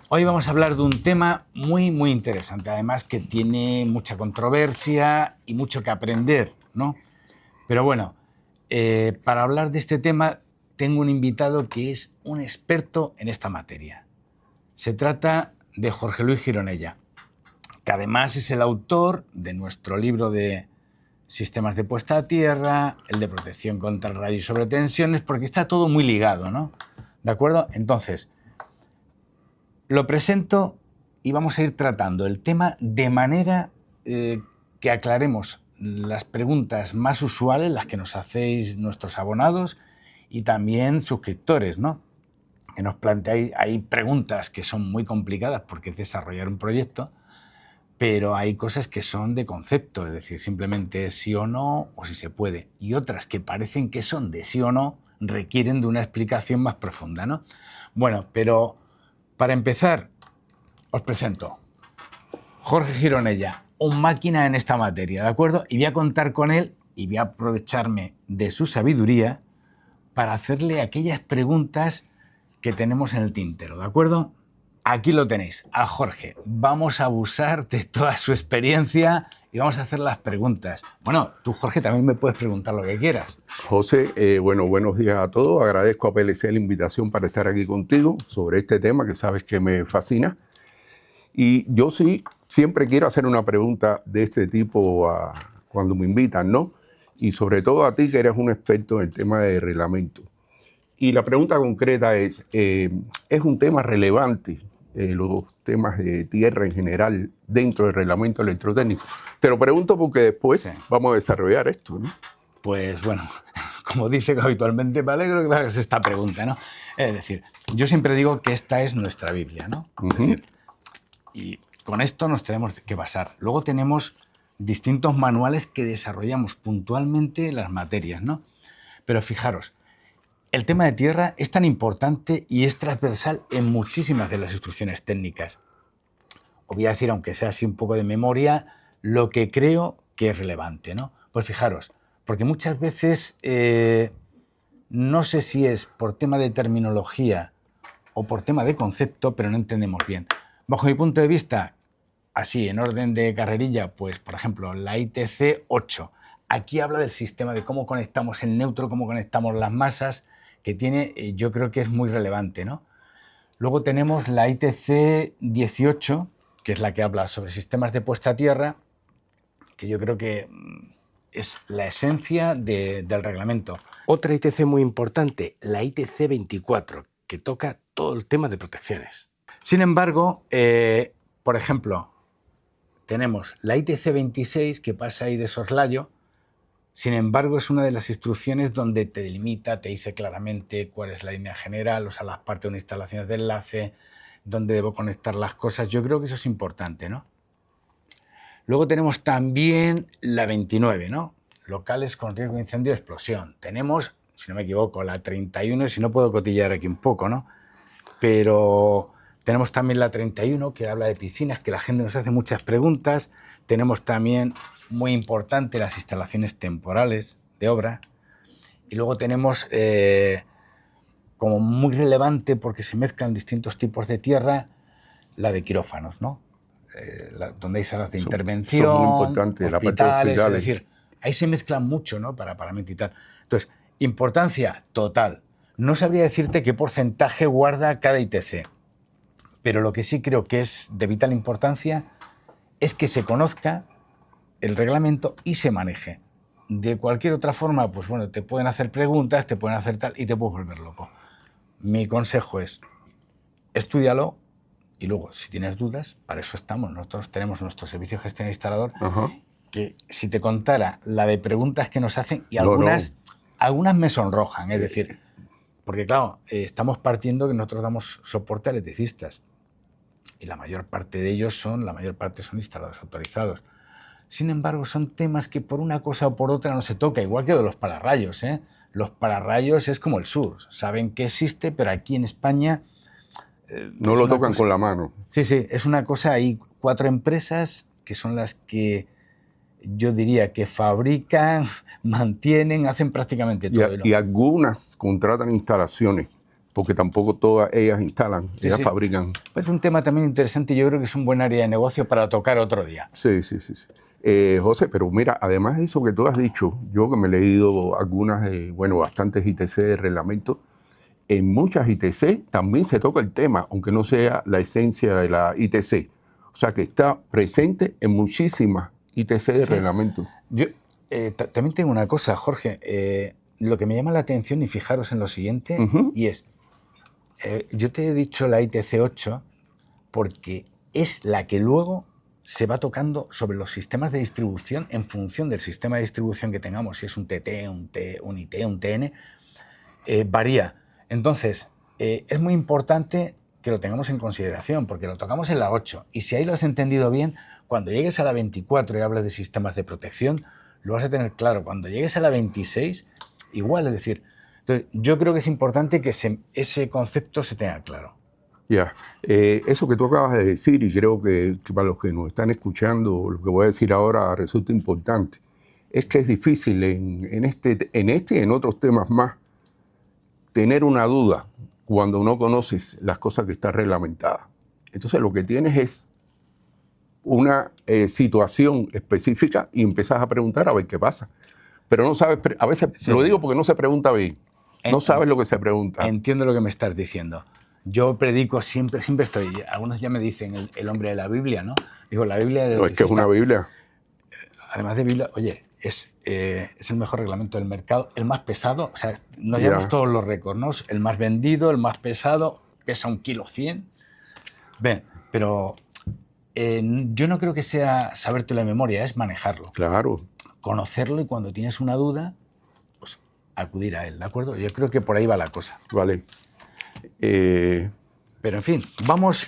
Hoy vamos a hablar de un tema muy interesante, además que tiene mucha controversia y mucho que aprender, ¿no? Pero bueno, para hablar de este tema tengo un invitado que es un experto en esta materia. Se trata de Jorge Luis Gironella, que además es el autor de nuestro libro de sistemas de puesta a tierra, el de protección contra rayos y sobretensiones, porque está todo muy ligado, ¿no? ¿De acuerdo? Entonces, lo presento y vamos a ir tratando el tema de manera que aclaremos las preguntas más usuales, las que nos hacéis nuestros abonados y también suscriptores, ¿no? Que nos planteáis, hay preguntas que son muy complicadas porque es desarrollar un proyecto, pero hay cosas que son de concepto, es decir, simplemente sí o no, o si se puede. Y otras que parecen que son de sí o no, requieren de una explicación más profunda, ¿no? Bueno, pero para empezar, os presento Jorge Gironella, un máquina en esta materia, ¿de acuerdo? Y voy a contar con él y voy a aprovecharme de su sabiduría para hacerle aquellas preguntas que tenemos en el tintero, ¿de acuerdo? Aquí lo tenéis, a Jorge. Vamos a abusar de toda su experiencia y vamos a hacer las preguntas. Bueno, tú, Jorge, también me puedes preguntar lo que quieras. José, buenos días a todos. Agradezco a PLC la invitación para estar aquí contigo sobre este tema que sabes que me fascina. Y yo sí, siempre quiero hacer una pregunta de este tipo cuando me invitan, ¿no? Y sobre todo a ti, que eres un experto en el tema de reglamento. Y la pregunta concreta es un tema relevante, los temas de tierra en general dentro del reglamento electrotécnico. Te lo pregunto porque después vamos a desarrollar esto, ¿no? Pues bueno, como dice habitualmente, me alegro que me hagas esta pregunta, ¿no? Es decir, yo siempre digo que esta es nuestra Biblia, ¿no? Es decir, y con esto nos tenemos que basar. Luego tenemos distintos manuales que desarrollamos puntualmente las materias, ¿no? Pero fijaros, el tema de tierra es tan importante y es transversal en muchísimas de las instrucciones técnicas. Os voy a decir, aunque sea así un poco de memoria, lo que creo que es relevante, ¿no? Pues fijaros, porque muchas veces no sé si es por tema de terminología o por tema de concepto, pero no entendemos bien. Bajo mi punto de vista, así, en orden de carrerilla, pues, por ejemplo, la ITC 8. Aquí habla del sistema de cómo conectamos el neutro, cómo conectamos las masas, que tiene, yo creo que es muy relevante, ¿no? Luego tenemos la ITC 18, que es la que habla sobre sistemas de puesta a tierra, que yo creo que es la esencia del reglamento. Otra ITC muy importante, la ITC 24, que toca todo el tema de protecciones. Sin embargo, por ejemplo, tenemos la ITC 26, que pasa ahí de soslayo. Sin embargo, es una de las instrucciones donde te delimita, te dice claramente cuál es la línea general, o sea, las partes de unas instalaciones de enlace, dónde debo conectar las cosas. Yo creo que eso es importante, ¿no? Luego tenemos también la 29, ¿no? Locales con riesgo de incendio o explosión. Tenemos, si no me equivoco, la 31, y si no puedo cotillar aquí un poco, ¿no? Pero tenemos también la 31, que habla de piscinas, que la gente nos hace muchas preguntas. Tenemos también, muy importante, las instalaciones temporales de obra. Y luego tenemos, como muy relevante, porque se mezclan distintos tipos de tierra, la de quirófanos, ¿no? Donde hay salas de intervención, son muy importantes, hospitales, es decir, ahí se mezclan mucho, ¿no? Para parámetro y tal. Entonces, importancia total. No sabría decirte qué porcentaje guarda cada ITC, pero lo que sí creo que es de vital importancia es que se conozca el reglamento y se maneje. De cualquier otra forma, pues bueno, te pueden hacer preguntas, te pueden hacer tal y te puedes volver loco. Mi consejo es, estúdialo y luego, si tienes dudas, para eso estamos. Nosotros tenemos nuestro servicio de gestión instalador, que si te contara la de preguntas que nos hacen, y algunas me sonrojan, es decir, porque claro, estamos partiendo que nosotros damos soporte a electricistas y la mayor parte de ellos son instaladores autorizados. Sin embargo, son temas que por una cosa o por otra no se toca, igual que de los pararrayos, ¿eh? Los pararrayos es como el sur, saben que existe, pero aquí en España no lo tocan con la mano. Sí, es una cosa, hay 4 empresas que son las que yo diría que fabrican, mantienen, hacen prácticamente todo. Y algunas contratan instalaciones porque tampoco todas ellas instalan, ellas fabrican. Es un tema también interesante y yo creo que es un buen área de negocio para tocar otro día. Sí. José, pero mira, además de eso que tú has dicho, yo que me he leído algunas, bastantes ITC de reglamento, en muchas ITC también se toca el tema, aunque no sea la esencia de la ITC. O sea que está presente en muchísimas ITC de reglamento. Yo también tengo una cosa, Jorge, lo que me llama la atención, y fijaros en lo siguiente, y es, yo te he dicho la ITC 8 porque es la que luego se va tocando sobre los sistemas de distribución en función del sistema de distribución que tengamos, si es un TT, un IT, un TN, varía. Entonces, es muy importante que lo tengamos en consideración, porque lo tocamos en la 8, y si ahí lo has entendido bien, cuando llegues a la 24 y hables de sistemas de protección, lo vas a tener claro. Cuando llegues a la 26, igual, es decir, entonces, yo creo que es importante que ese concepto se tenga claro. Eso que tú acabas de decir, y creo que para los que nos están escuchando, lo que voy a decir ahora resulta importante, es que es difícil en este y en otros temas más tener una duda cuando no conoces las cosas que están reglamentadas. Entonces lo que tienes es una situación específica y empiezas a preguntar a ver qué pasa. Pero no sabes, a veces lo digo porque no se pregunta bien, no sabes lo que se pregunta. Entiendo lo que me estás diciendo. Yo predico siempre estoy, algunos ya me dicen el hombre de la Biblia, ¿no? Digo, la Biblia... No, es que es una Biblia. Además de Biblia, oye, es el mejor reglamento del mercado, el más pesado, o sea, nos llevamos todos los récords, ¿no? El más vendido, el más pesado, pesa 1,1 kg. Ven, pero yo no creo que sea sabértelo de memoria, es manejarlo. Claro. Conocerlo y cuando tienes una duda, pues acudir a él, ¿de acuerdo? Yo creo que por ahí va la cosa. Vale. Pero en fin, vamos...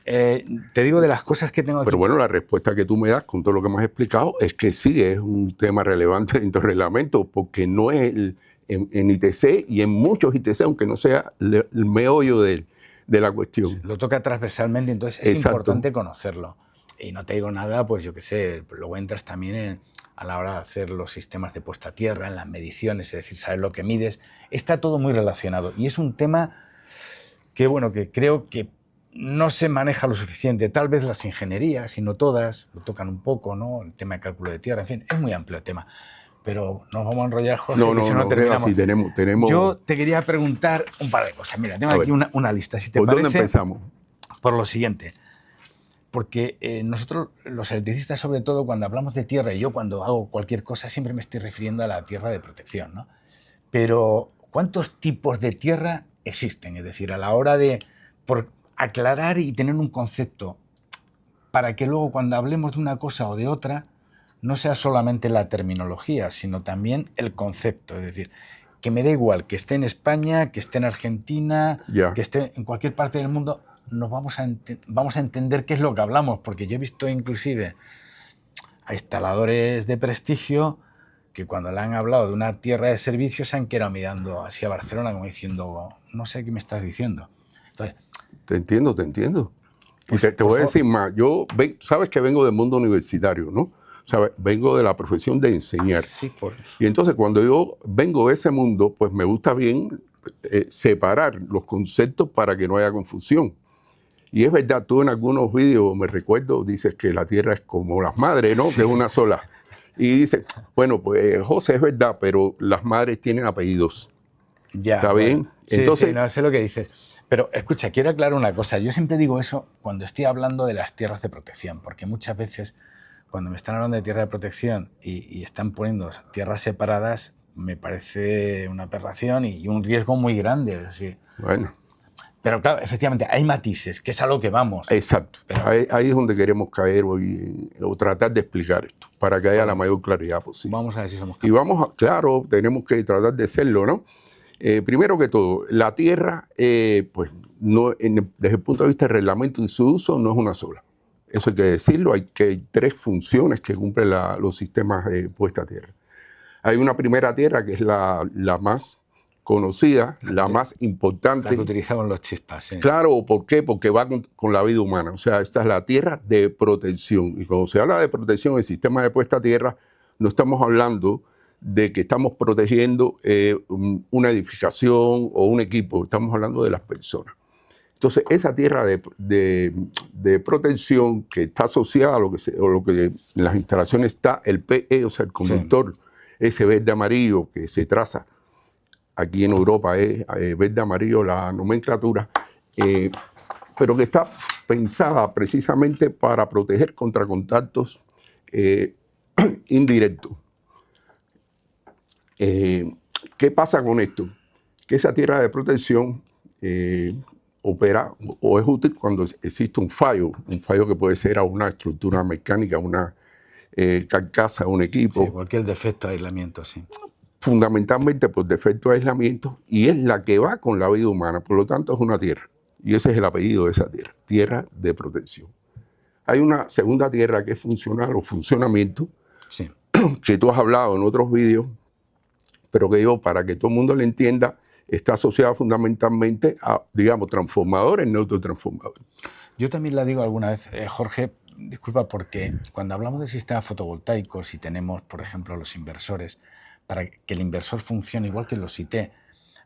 te digo de las cosas que tengo aquí. Pero bueno, la respuesta que tú me das con todo lo que me has explicado es que sí, es un tema relevante dentro del reglamento, porque no es en ITC y en muchos ITC, aunque no sea el meollo de la cuestión. Sí, lo toca transversalmente, entonces es importante conocerlo. Y no te digo nada, pues yo qué sé, luego entras también a la hora de hacer los sistemas de puesta a tierra, en las mediciones, es decir, saber lo que mides. Está todo muy relacionado y es un tema que, bueno, que creo que no se maneja lo suficiente. Tal vez las ingenierías, y no todas, lo tocan un poco, ¿no? El tema de cálculo de tierra, en fin, es muy amplio el tema. Pero nos vamos a enrollar, Jorge, si no terminamos. Sí, tenemos... Yo te quería preguntar un par de cosas. Mira, tengo aquí una lista, si te parece. ¿Por dónde empezamos? Por lo siguiente. Porque nosotros, los electricistas, sobre todo, cuando hablamos de tierra, y yo cuando hago cualquier cosa siempre me estoy refiriendo a la tierra de protección, ¿no? Pero, ¿cuántos tipos de tierra existen? Es decir, a la hora de... aclarar y tener un concepto para que luego cuando hablemos de una cosa o de otra no sea solamente la terminología, sino también el concepto. Es decir, que me da igual que esté en España, que esté en Argentina, que esté en cualquier parte del mundo, nos vamos a entender qué es lo que hablamos, porque yo he visto inclusive a instaladores de prestigio que cuando le han hablado de una tierra de servicio se han quedado mirando hacia Barcelona como diciendo, no sé qué me estás diciendo. Entonces, Te entiendo. Y te voy a decir más. Yo, sabes que vengo del mundo universitario, ¿no? O sea, vengo de la profesión de enseñar. Sí, Y entonces cuando yo vengo de ese mundo, pues me gusta bien separar los conceptos para que no haya confusión. Y es verdad, tú en algunos vídeos, me recuerdo, dices que la tierra es como las madres, ¿no? Que es una sola. Y dices, bueno, pues José, es verdad, pero las madres tienen apellidos. Ya. ¿Está bien? Sí, entonces, sí, no sé lo que dices. Pero escucha, quiero aclarar una cosa. Yo siempre digo eso cuando estoy hablando de las tierras de protección, porque muchas veces cuando me están hablando de tierra de protección y están poniendo tierras separadas, me parece una aberración y un riesgo muy grande. Es decir, bueno. Pero claro, efectivamente, hay matices, que es a lo que vamos. Exacto. Pero ahí es donde queremos caer hoy, o tratar de explicar esto, para que haya la mayor claridad posible. Vamos a ver si somos capaces. Y vamos, claro, tenemos que tratar de hacerlo, ¿no? Primero que todo, la tierra, pues, desde el punto de vista del reglamento y su uso, no es una sola. Eso hay que decirlo, hay 3 funciones que cumplen los sistemas de puesta a tierra. Hay una primera tierra que es la más conocida, la más importante. La que utilizamos los chispas, sí. Claro, ¿por qué? Porque va con la vida humana. O sea, esta es la tierra de protección. Y cuando se habla de protección, el sistema de puesta a tierra, no estamos hablando de que estamos protegiendo una edificación o un equipo, estamos hablando de las personas. Entonces, esa tierra de protección que está asociada a lo que en las instalaciones está el PE, o sea, el conductor, sí, ese verde amarillo que se traza, aquí en Europa es verde amarillo la nomenclatura, pero que está pensada precisamente para proteger contra contactos indirectos. ¿Qué pasa con esto? Que esa tierra de protección opera o es útil cuando existe un fallo que puede ser a una estructura mecánica, una carcasa, un equipo. Sí, cualquier defecto de aislamiento, sí. Fundamentalmente por defecto de aislamiento, y es la que va con la vida humana, por lo tanto es una tierra, y ese es el apellido de esa tierra, tierra de protección. Hay una segunda tierra que es funcional o funcionamiento, sí, que tú has hablado en otros vídeos, pero que yo, para que todo el mundo lo entienda, está asociada fundamentalmente a, digamos, transformadores, neurotransformadores. Yo también la digo alguna vez, Jorge, disculpa, porque cuando hablamos de sistemas fotovoltaicos y tenemos, por ejemplo, los inversores, para que el inversor funcione igual que los IT,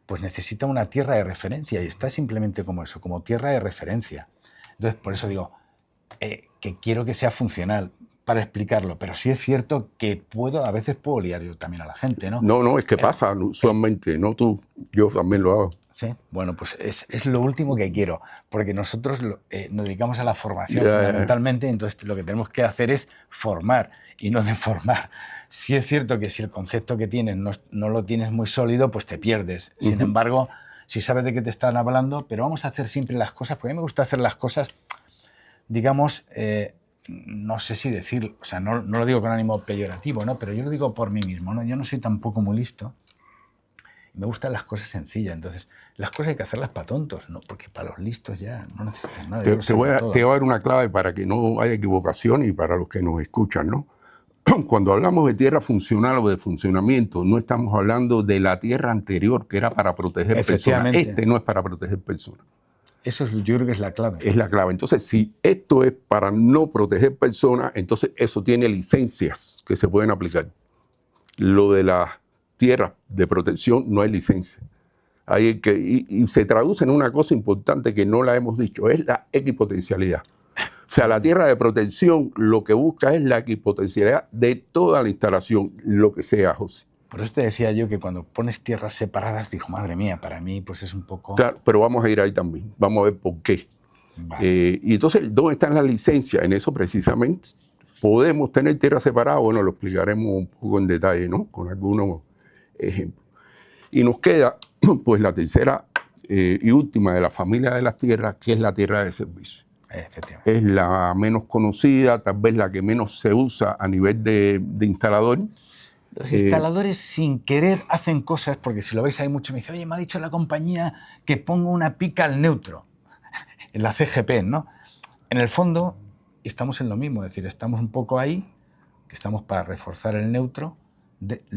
pues necesita una tierra de referencia y está simplemente como eso, como tierra de referencia. Entonces, por eso digo que quiero que sea funcional para explicarlo, pero sí es cierto que a veces puedo liar yo también a la gente, ¿no? No, es que pasa usualmente, no tú, yo también lo hago. Sí, bueno, pues es lo último que quiero, porque nosotros nos dedicamos a la formación fundamentalmente, entonces lo que tenemos que hacer es formar y no deformar. Sí es cierto que si el concepto que tienes no lo tienes muy sólido, pues te pierdes. Sin embargo, si sabes de qué te están hablando, pero vamos a hacer siempre las cosas, porque a mí me gusta hacer las cosas, digamos, no sé si decir, o sea, no lo digo con ánimo peyorativo, ¿no? Pero yo lo digo por mí mismo, ¿no? Yo no soy tampoco muy listo. Me gustan las cosas sencillas, entonces las cosas hay que hacerlas para tontos, ¿no? Porque para los listos ya no necesitan nada. Te voy a dar una clave para que no haya equivocación y para los que nos escuchan, ¿no? Cuando hablamos de tierra funcional o de funcionamiento, no estamos hablando de la tierra anterior que era para proteger personas. Este no es para proteger personas. Eso yo creo que es la clave. Es la clave. Entonces, si esto es para no proteger personas, entonces eso tiene licencias que se pueden aplicar. Lo de las tierras de protección no hay licencia. Y se traduce en una cosa importante que no la hemos dicho, es la equipotencialidad. O sea, la tierra de protección lo que busca es la equipotencialidad de toda la instalación, lo que sea, José. Por eso te decía yo que cuando pones tierras separadas, dijo, madre mía, para mí pues es un poco... Claro, pero vamos a ir ahí también, vamos a ver por qué. Vale. Y entonces, ¿dónde están las licencias? En eso precisamente. ¿Podemos tener tierra separada? Bueno, lo explicaremos un poco en detalle, ¿no? Con algunos ejemplos. Y nos queda, pues, la tercera y última de la familia de las tierras, que es la tierra de servicio. Es la menos conocida, tal vez la que menos se usa a nivel de instalador. Los instaladores sin querer hacen cosas, porque si lo veis hay mucho, me dice, oye, me ha dicho la compañía que pongo una pica al neutro, en la CGP, ¿no? En el fondo estamos en lo mismo, es decir, estamos un poco ahí, que estamos para reforzar el neutro,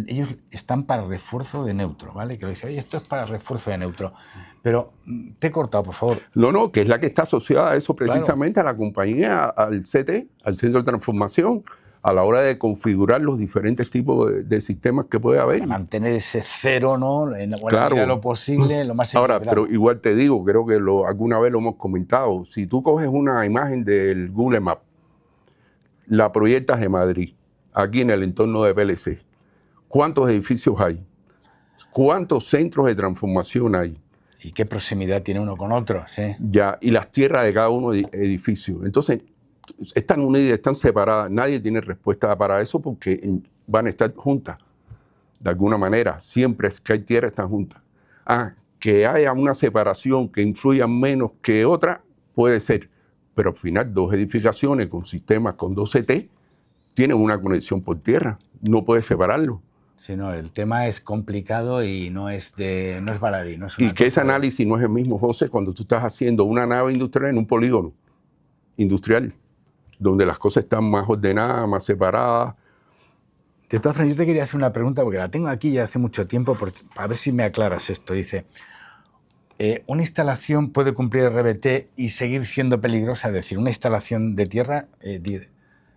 ellos están para refuerzo de neutro, ¿vale? Que lo dice, oye, esto es para refuerzo de neutro. Pero te he cortado, por favor. No, que es la que está asociada a eso precisamente, claro, a la compañía, al CT, al Centro de Transformación, a la hora de configurar los diferentes tipos de sistemas que puede haber. Para mantener ese cero, ¿no? En la claro, medida de lo posible, lo más equilibrado. Ahora, pero igual te digo, creo que alguna vez lo hemos comentado, si tú coges una imagen del Google Maps, la proyectas de Madrid, aquí en el entorno de PLC, ¿cuántos edificios hay? ¿Cuántos centros de transformación hay? ¿Y qué proximidad tiene uno con otro? ¿Sí? Ya, y las tierras de cada uno de edificios. Entonces, están unidas, están separadas. Nadie tiene respuesta para eso porque van a estar juntas. De alguna manera, siempre que hay tierra están juntas. Que haya una separación que influya menos que otra, puede ser. Pero al final, dos edificaciones con sistemas con 2 CT tienen una conexión por tierra. No puedes separarlo. Sí, no, el tema es complicado y no es baladí. No es y que ese análisis no es el mismo, José, cuando tú estás haciendo una nave industrial en un polígono industrial, donde las cosas están más ordenadas, más separadas. De todas formas, yo te quería hacer una pregunta, porque la tengo aquí ya hace mucho tiempo, a ver si me aclaras esto. Dice, ¿una instalación puede cumplir RBT y seguir siendo peligrosa? Es decir, una instalación de tierra,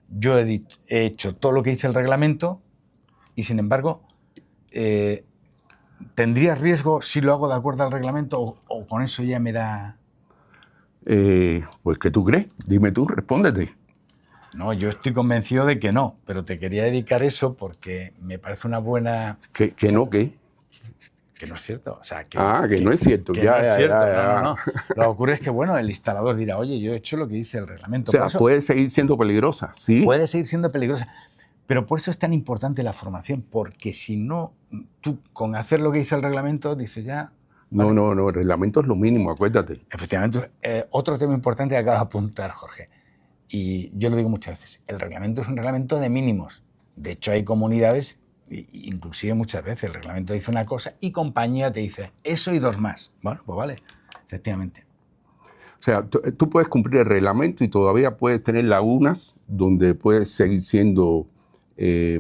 yo he hecho todo lo que dice el reglamento y, sin embargo, ¿tendría riesgo si lo hago de acuerdo al reglamento o con eso ya me da...? Pues, ¿qué tú crees? Dime tú, respóndete. No, yo estoy convencido de que no, pero te quería dedicar eso porque me parece una buena... ¿Que o sea, no qué? Que no es cierto. O sea, que no es cierto. Que no es cierto. No. Lo que ocurre es que, bueno, el instalador dirá, oye, yo he hecho lo que dice el reglamento. O sea, puede seguir siendo peligrosa, ¿sí? Puede seguir siendo peligrosa. Pero por eso es tan importante la formación, porque si no, tú con hacer lo que dice el reglamento, dices ya... Vale. No, el reglamento es lo mínimo, acuérdate. Efectivamente. Otro tema importante que acabo de apuntar, Jorge, y yo lo digo muchas veces, el reglamento es un reglamento de mínimos. De hecho, hay comunidades, inclusive muchas veces, el reglamento dice una cosa y compañía te dice eso y 2 más. Bueno, pues vale, efectivamente. O sea, tú puedes cumplir el reglamento y todavía puedes tener lagunas donde puedes seguir siendo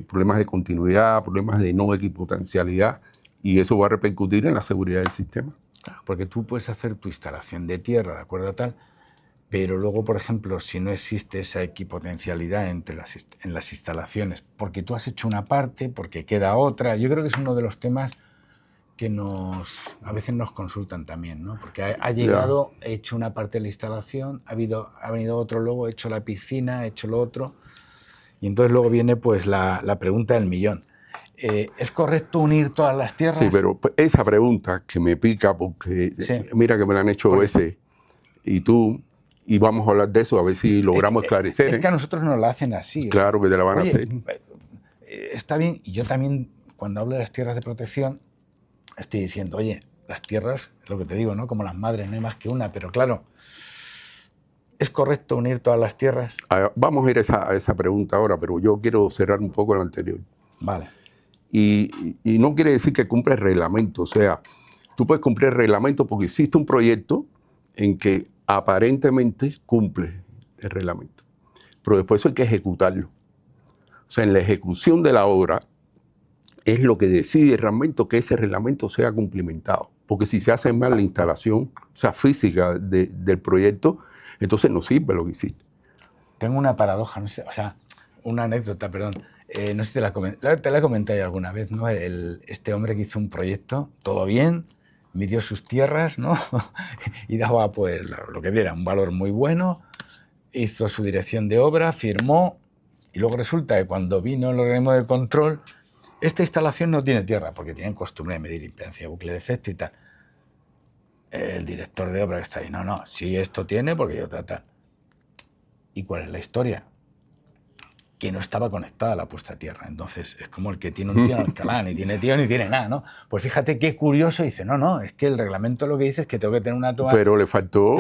problemas de continuidad, problemas de no equipotencialidad, y eso va a repercutir en la seguridad del sistema. Claro, porque tú puedes hacer tu instalación de tierra, de acuerdo a tal, pero luego, por ejemplo, si no existe esa equipotencialidad en las instalaciones, porque tú has hecho una parte, porque queda otra, yo creo que es uno de los temas que a veces nos consultan también, ¿no? Porque ha llegado, he hecho una parte de la instalación, ha venido otro luego, he hecho la piscina, he hecho lo otro, y entonces luego viene pues la pregunta del millón. ¿Es correcto unir todas las tierras? Sí, pero esa pregunta que me pica porque mira que me la han hecho veces y tú, y vamos a hablar de eso a ver si logramos esclarecer. Es que a nosotros nos la hacen así. Claro que te la van a hacer. Está bien, y yo también cuando hablo de las tierras de protección estoy diciendo, oye, las tierras, es lo que te digo, ¿no? Como las madres, no hay más que una, pero claro, ¿es correcto unir todas las tierras? Vamos a ir a esa pregunta ahora, pero yo quiero cerrar un poco la anterior. Vale. Y no quiere decir que cumpla el reglamento. O sea, tú puedes cumplir el reglamento porque existe un proyecto en que aparentemente cumple el reglamento. Pero después eso hay que ejecutarlo. O sea, en la ejecución de la obra es lo que decide el reglamento que ese reglamento sea cumplimentado. Porque si se hace mal la instalación, o sea, física del proyecto, entonces no sirve lo que hiciste. Tengo una paradoja, no sé, o sea, una anécdota, perdón. No sé si te la comenté alguna vez, ¿no? Este hombre que hizo un proyecto, todo bien, midió sus tierras, ¿no? Y daba pues lo que diera, un valor muy bueno, hizo su dirección de obra, firmó, y luego resulta que cuando vino el organismo de control, esta instalación no tiene tierra, porque tienen costumbre de medir impedancia, bucle de efecto y tal. El director de obra que está ahí, no, sí esto tiene, porque yo tal. ¿Y cuál es la historia? Que no estaba conectada a la puesta a tierra. Entonces, es como el que tiene un tío en Alcalá, ni tiene tío ni tiene nada, ¿no? Pues fíjate qué curioso, dice, no, es que el reglamento lo que dice es que tengo que tener una toma... Pero le faltó...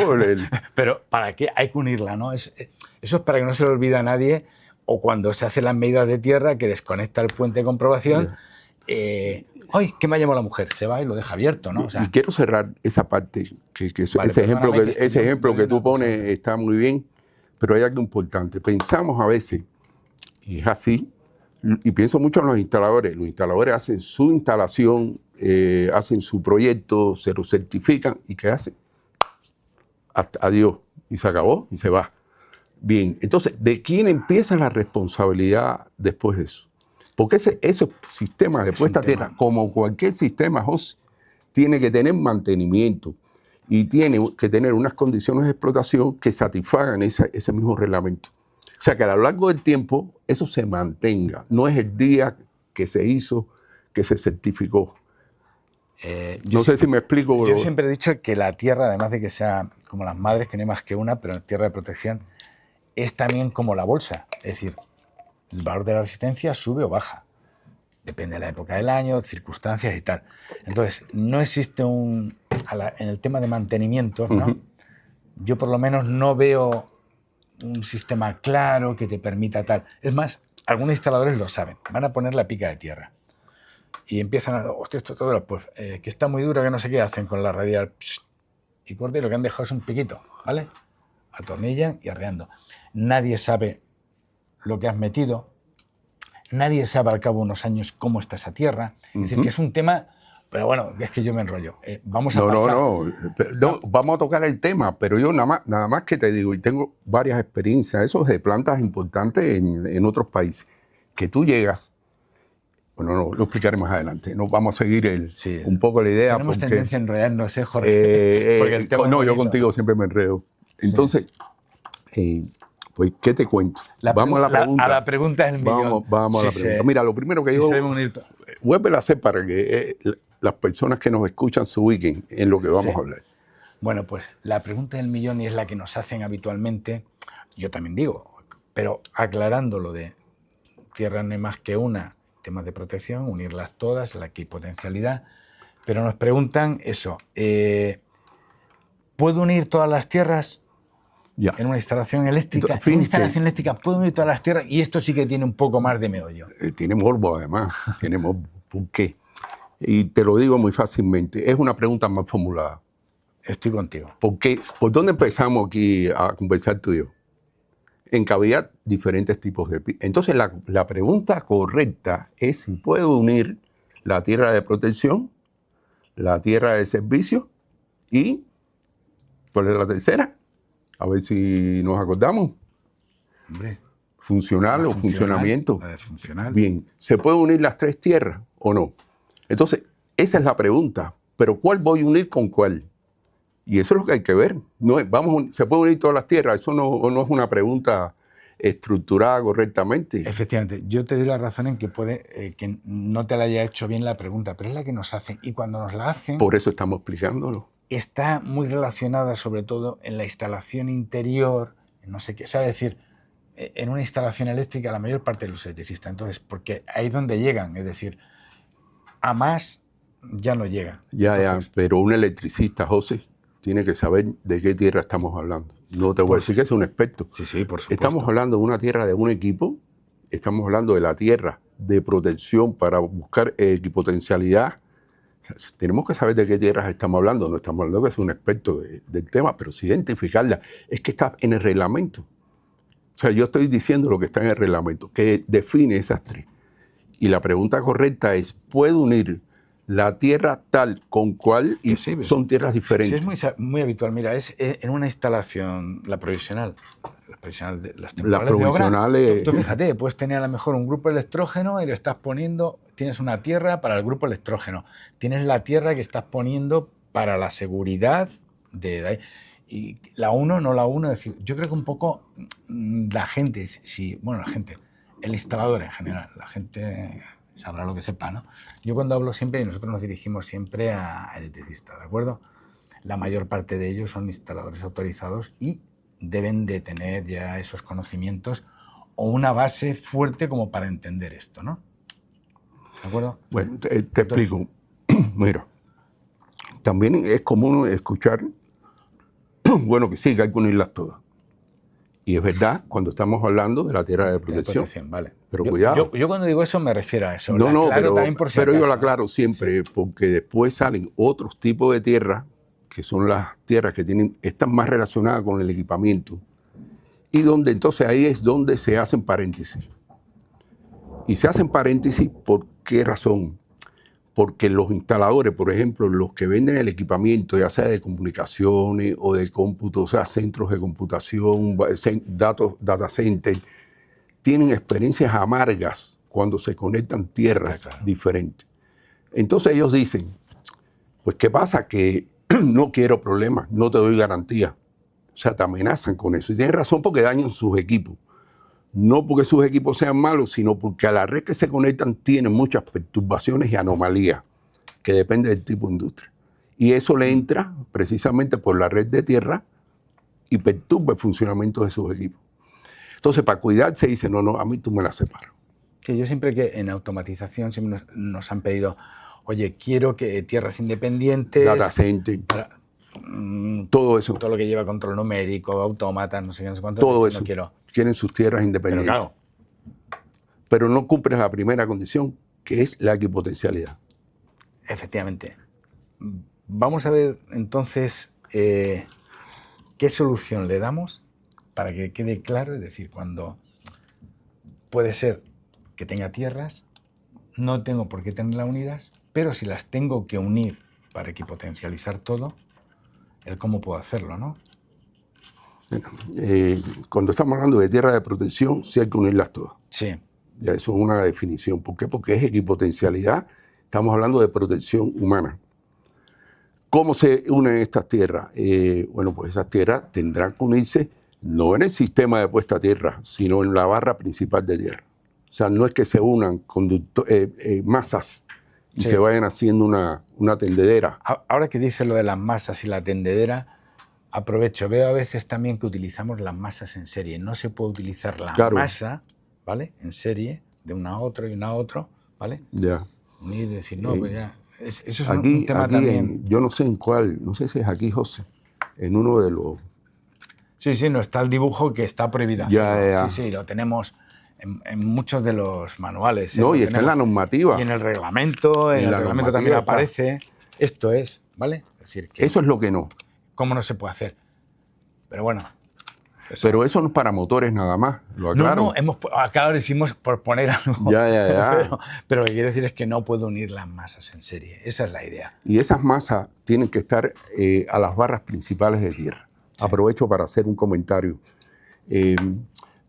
Pero ¿para qué? Hay que unirla, ¿no? Eso es para que no se le olvide a nadie, o cuando se hacen las medidas de tierra, que desconecta el puente de comprobación, ¡ay, que me ha llamado la mujer! Se va y lo deja abierto, ¿no? O sea, y quiero cerrar esa parte, vale, ese ejemplo que tú pones está muy bien, pero hay algo importante. Pensamos a veces, y es así, y pienso mucho en los instaladores. Los instaladores hacen su instalación, hacen su proyecto, se lo certifican, ¿y qué hacen? Adiós, y se acabó, y se va. Bien, entonces, ¿de quién empieza la responsabilidad después de eso? Porque esos sistemas de puesta a tierra, como cualquier sistema, José, tiene que tener mantenimiento y tiene que tener unas condiciones de explotación que satisfagan ese mismo reglamento. O sea, que a lo largo del tiempo eso se mantenga. No es el día que se hizo, que se certificó. No sé si me explico. Yo siempre he dicho que la tierra, además de que sea como las madres, que no hay más que una, pero tierra de protección, es también como la bolsa. Es decir, el valor de la resistencia sube o baja. Depende de la época del año, circunstancias y tal. Entonces, no existe en el tema de mantenimiento, ¿no? Yo por lo menos no veo un sistema claro que te permita tal. Es más, algunos instaladores lo saben. Van a poner la pica de tierra. Y empiezan a, hostia, esto todo, pues, que está muy duro, que no sé qué hacen con la radial. Y corte, y lo que han dejado es un piquito, ¿vale? Atornillan y arreando. Nadie sabe lo que has metido. Nadie sabe al cabo de unos años cómo está esa tierra. Es decir, que es un tema... Pero bueno, es que yo me enrollo. Vamos a pasar... No, vamos a tocar el tema, pero yo nada más que te digo, y tengo varias experiencias, esos de plantas importantes en otros países, que tú llegas Bueno, no, lo explicaré más adelante. No vamos a seguir Sí. un poco la idea. Tenemos porque, tendencia a enrollarnos, Jorge. Porque el tema no, es yo bonito. contigo siempre me enredo. Entonces, pues, ¿qué te cuento? Vamos a la pregunta. A la pregunta del millón. Vamos a la pregunta. Mira, lo primero que yo... vuelve a hacer para que las personas que nos escuchan se ubiquen en lo que vamos a hablar. Bueno, pues la pregunta del millón, y es la que nos hacen habitualmente, yo también digo, pero aclarando lo de tierra no hay más que una, temas de protección, unirlas todas, la equipotencialidad, pero nos preguntan eso, ¿puedo unir todas las tierras en una instalación eléctrica? Entonces, en una instalación eléctrica puedo unir todas las tierras, y esto sí que tiene un poco más de meollo. Tiene morbo además, tiene morbo. ¿Por qué? Y te lo digo muy fácilmente, es una pregunta mal formulada. Estoy contigo. ¿Por qué? ¿Por dónde empezamos aquí a conversar tú y yo? En que había diferentes tipos de... Entonces la pregunta correcta es si puedo unir la tierra de protección, la tierra de servicio y... ¿cuál es la tercera? A ver si nos acordamos. Hombre, funcional o funcionamiento. Funcional. Bien, ¿se pueden unir las tres tierras o no? Entonces, esa es la pregunta. Pero ¿cuál voy a unir con cuál? Y eso es lo que hay que ver. No es, ¿se pueden unir todas las tierras? Eso no es una pregunta estructurada correctamente. Efectivamente, yo te doy la razón en que puede que no te la haya hecho bien la pregunta, pero es la que nos hacen. Y cuando nos la hacen... Por eso estamos explicándolo. Está muy relacionada sobre todo en la instalación interior, no sé qué, es decir, en una instalación eléctrica la mayor parte de los electricistas. Entonces, porque ahí es donde llegan, es decir, a más ya no llegan. Ya, pero un electricista, José, tiene que saber de qué tierra estamos hablando. No te voy a decir que es un experto. Sí, por supuesto. Estamos hablando de una tierra de un equipo, estamos hablando de la tierra de protección para buscar equipotencialidad. O sea, tenemos que saber de qué tierras estamos hablando. No estamos hablando que es un experto del tema, pero sí identificarla. Es que está en el reglamento. O sea, yo estoy diciendo lo que está en el reglamento, que define esas tres. Y la pregunta correcta es, ¿puedo unir la tierra tal con cual? Y sí, son tierras diferentes. Sí, es muy habitual. Mira, es en una instalación, la provisional de las temporales provisionales de obra. Tú fíjate, puedes tener a lo mejor un grupo electrógeno y lo estás poniendo, tienes una tierra para el grupo electrógeno, tienes la tierra que estás poniendo para la seguridad de ahí. Y la uno, no la uno, es decir, yo creo que un poco la gente, el instalador en general, la gente sabrá lo que sepa, ¿no? Yo cuando hablo siempre, y nosotros nos dirigimos siempre a electricistas, ¿de acuerdo? La mayor parte de ellos son instaladores autorizados y deben de tener ya esos conocimientos o una base fuerte como para entender esto, ¿no? ¿De acuerdo? Bueno, te explico. Mira, también es común escuchar, bueno, que sí, que hay que unirlas todas. Y es verdad, cuando estamos hablando de la tierra de protección. Vale. Pero cuidado. Yo cuando digo eso me refiero a eso. No, pero yo la acaso, aclaro siempre, sí, porque después salen otros tipos de tierras, que son las tierras que están más relacionadas con el equipamiento, y donde entonces ahí es donde se hacen paréntesis. Y se hacen paréntesis, ¿por qué razón? Porque los instaladores, por ejemplo, los que venden el equipamiento, ya sea de comunicaciones o de cómputo, o sea, centros de computación, data center, tienen experiencias amargas cuando se conectan tierras diferentes. Entonces ellos dicen, pues ¿qué pasa? Que no quiero problemas, no te doy garantía. O sea, te amenazan con eso. Y tienen razón porque dañan sus equipos. No porque sus equipos sean malos, sino porque a la red que se conectan tienen muchas perturbaciones y anomalías, que depende del tipo de industria. Y eso le entra precisamente por la red de tierra y perturba el funcionamiento de sus equipos. Entonces, para cuidarse, dice, no, a mí tú me la separas. Que yo siempre que en automatización siempre nos han pedido, oye, quiero que tierras independientes... Data center. Todo eso. Todo lo que lleva control numérico, autómatas, no sé qué, no sé cuánto. Todo eso. No quiero. Tienen sus tierras independientes. Pero claro. Pero no cumples la primera condición, que es la equipotencialidad. Efectivamente. Vamos a ver entonces qué solución le damos para que quede claro, es decir, cuando puede ser que tenga tierras, no tengo por qué tenerlas unidas, pero si las tengo que unir para equipotencializar todo, el cómo puedo hacerlo, ¿no? Cuando estamos hablando de tierra de protección, sí hay que unirlas todas. Sí. Ya eso es una definición. ¿Por qué? Porque es equipotencialidad. Estamos hablando de protección humana. ¿Cómo se unen estas tierras? Bueno, pues esas tierras tendrán que unirse no en el sistema de puesta a tierra, sino en la barra principal de tierra. O sea, no es que se unan masas y Sí. se vayan haciendo una tendedera. Ahora que dice lo de las masas y la tendedera, aprovecho, veo a veces también que utilizamos las masas en serie. No se puede utilizar la Claro. masa, ¿vale? En serie, de una a otro y una a otro, ¿vale? Ya. Ni decir, no, pues ya. Eso es Aquí, un tema aquí también. yo no sé en cuál, no sé si es aquí, José, en uno de los... Sí, no está el dibujo que está prohibido Ya, hacerlo. ya. Sí, lo tenemos en muchos de los manuales. No, lo y está en la tenemos. normativa. Y en el reglamento, En en el la reglamento también normativa está. aparece. Esto es, ¿vale? Es decir, que Eso es lo que no. cómo no se puede hacer. Pero bueno. Pero eso no es para motores nada más, lo aclaro. Acá lo decimos por poner algo. Ya. Pero lo que quiero decir es que no puedo unir las masas en serie. Esa es la idea. Y esas masas tienen que estar a las barras principales de tierra. Sí. Aprovecho para hacer un comentario.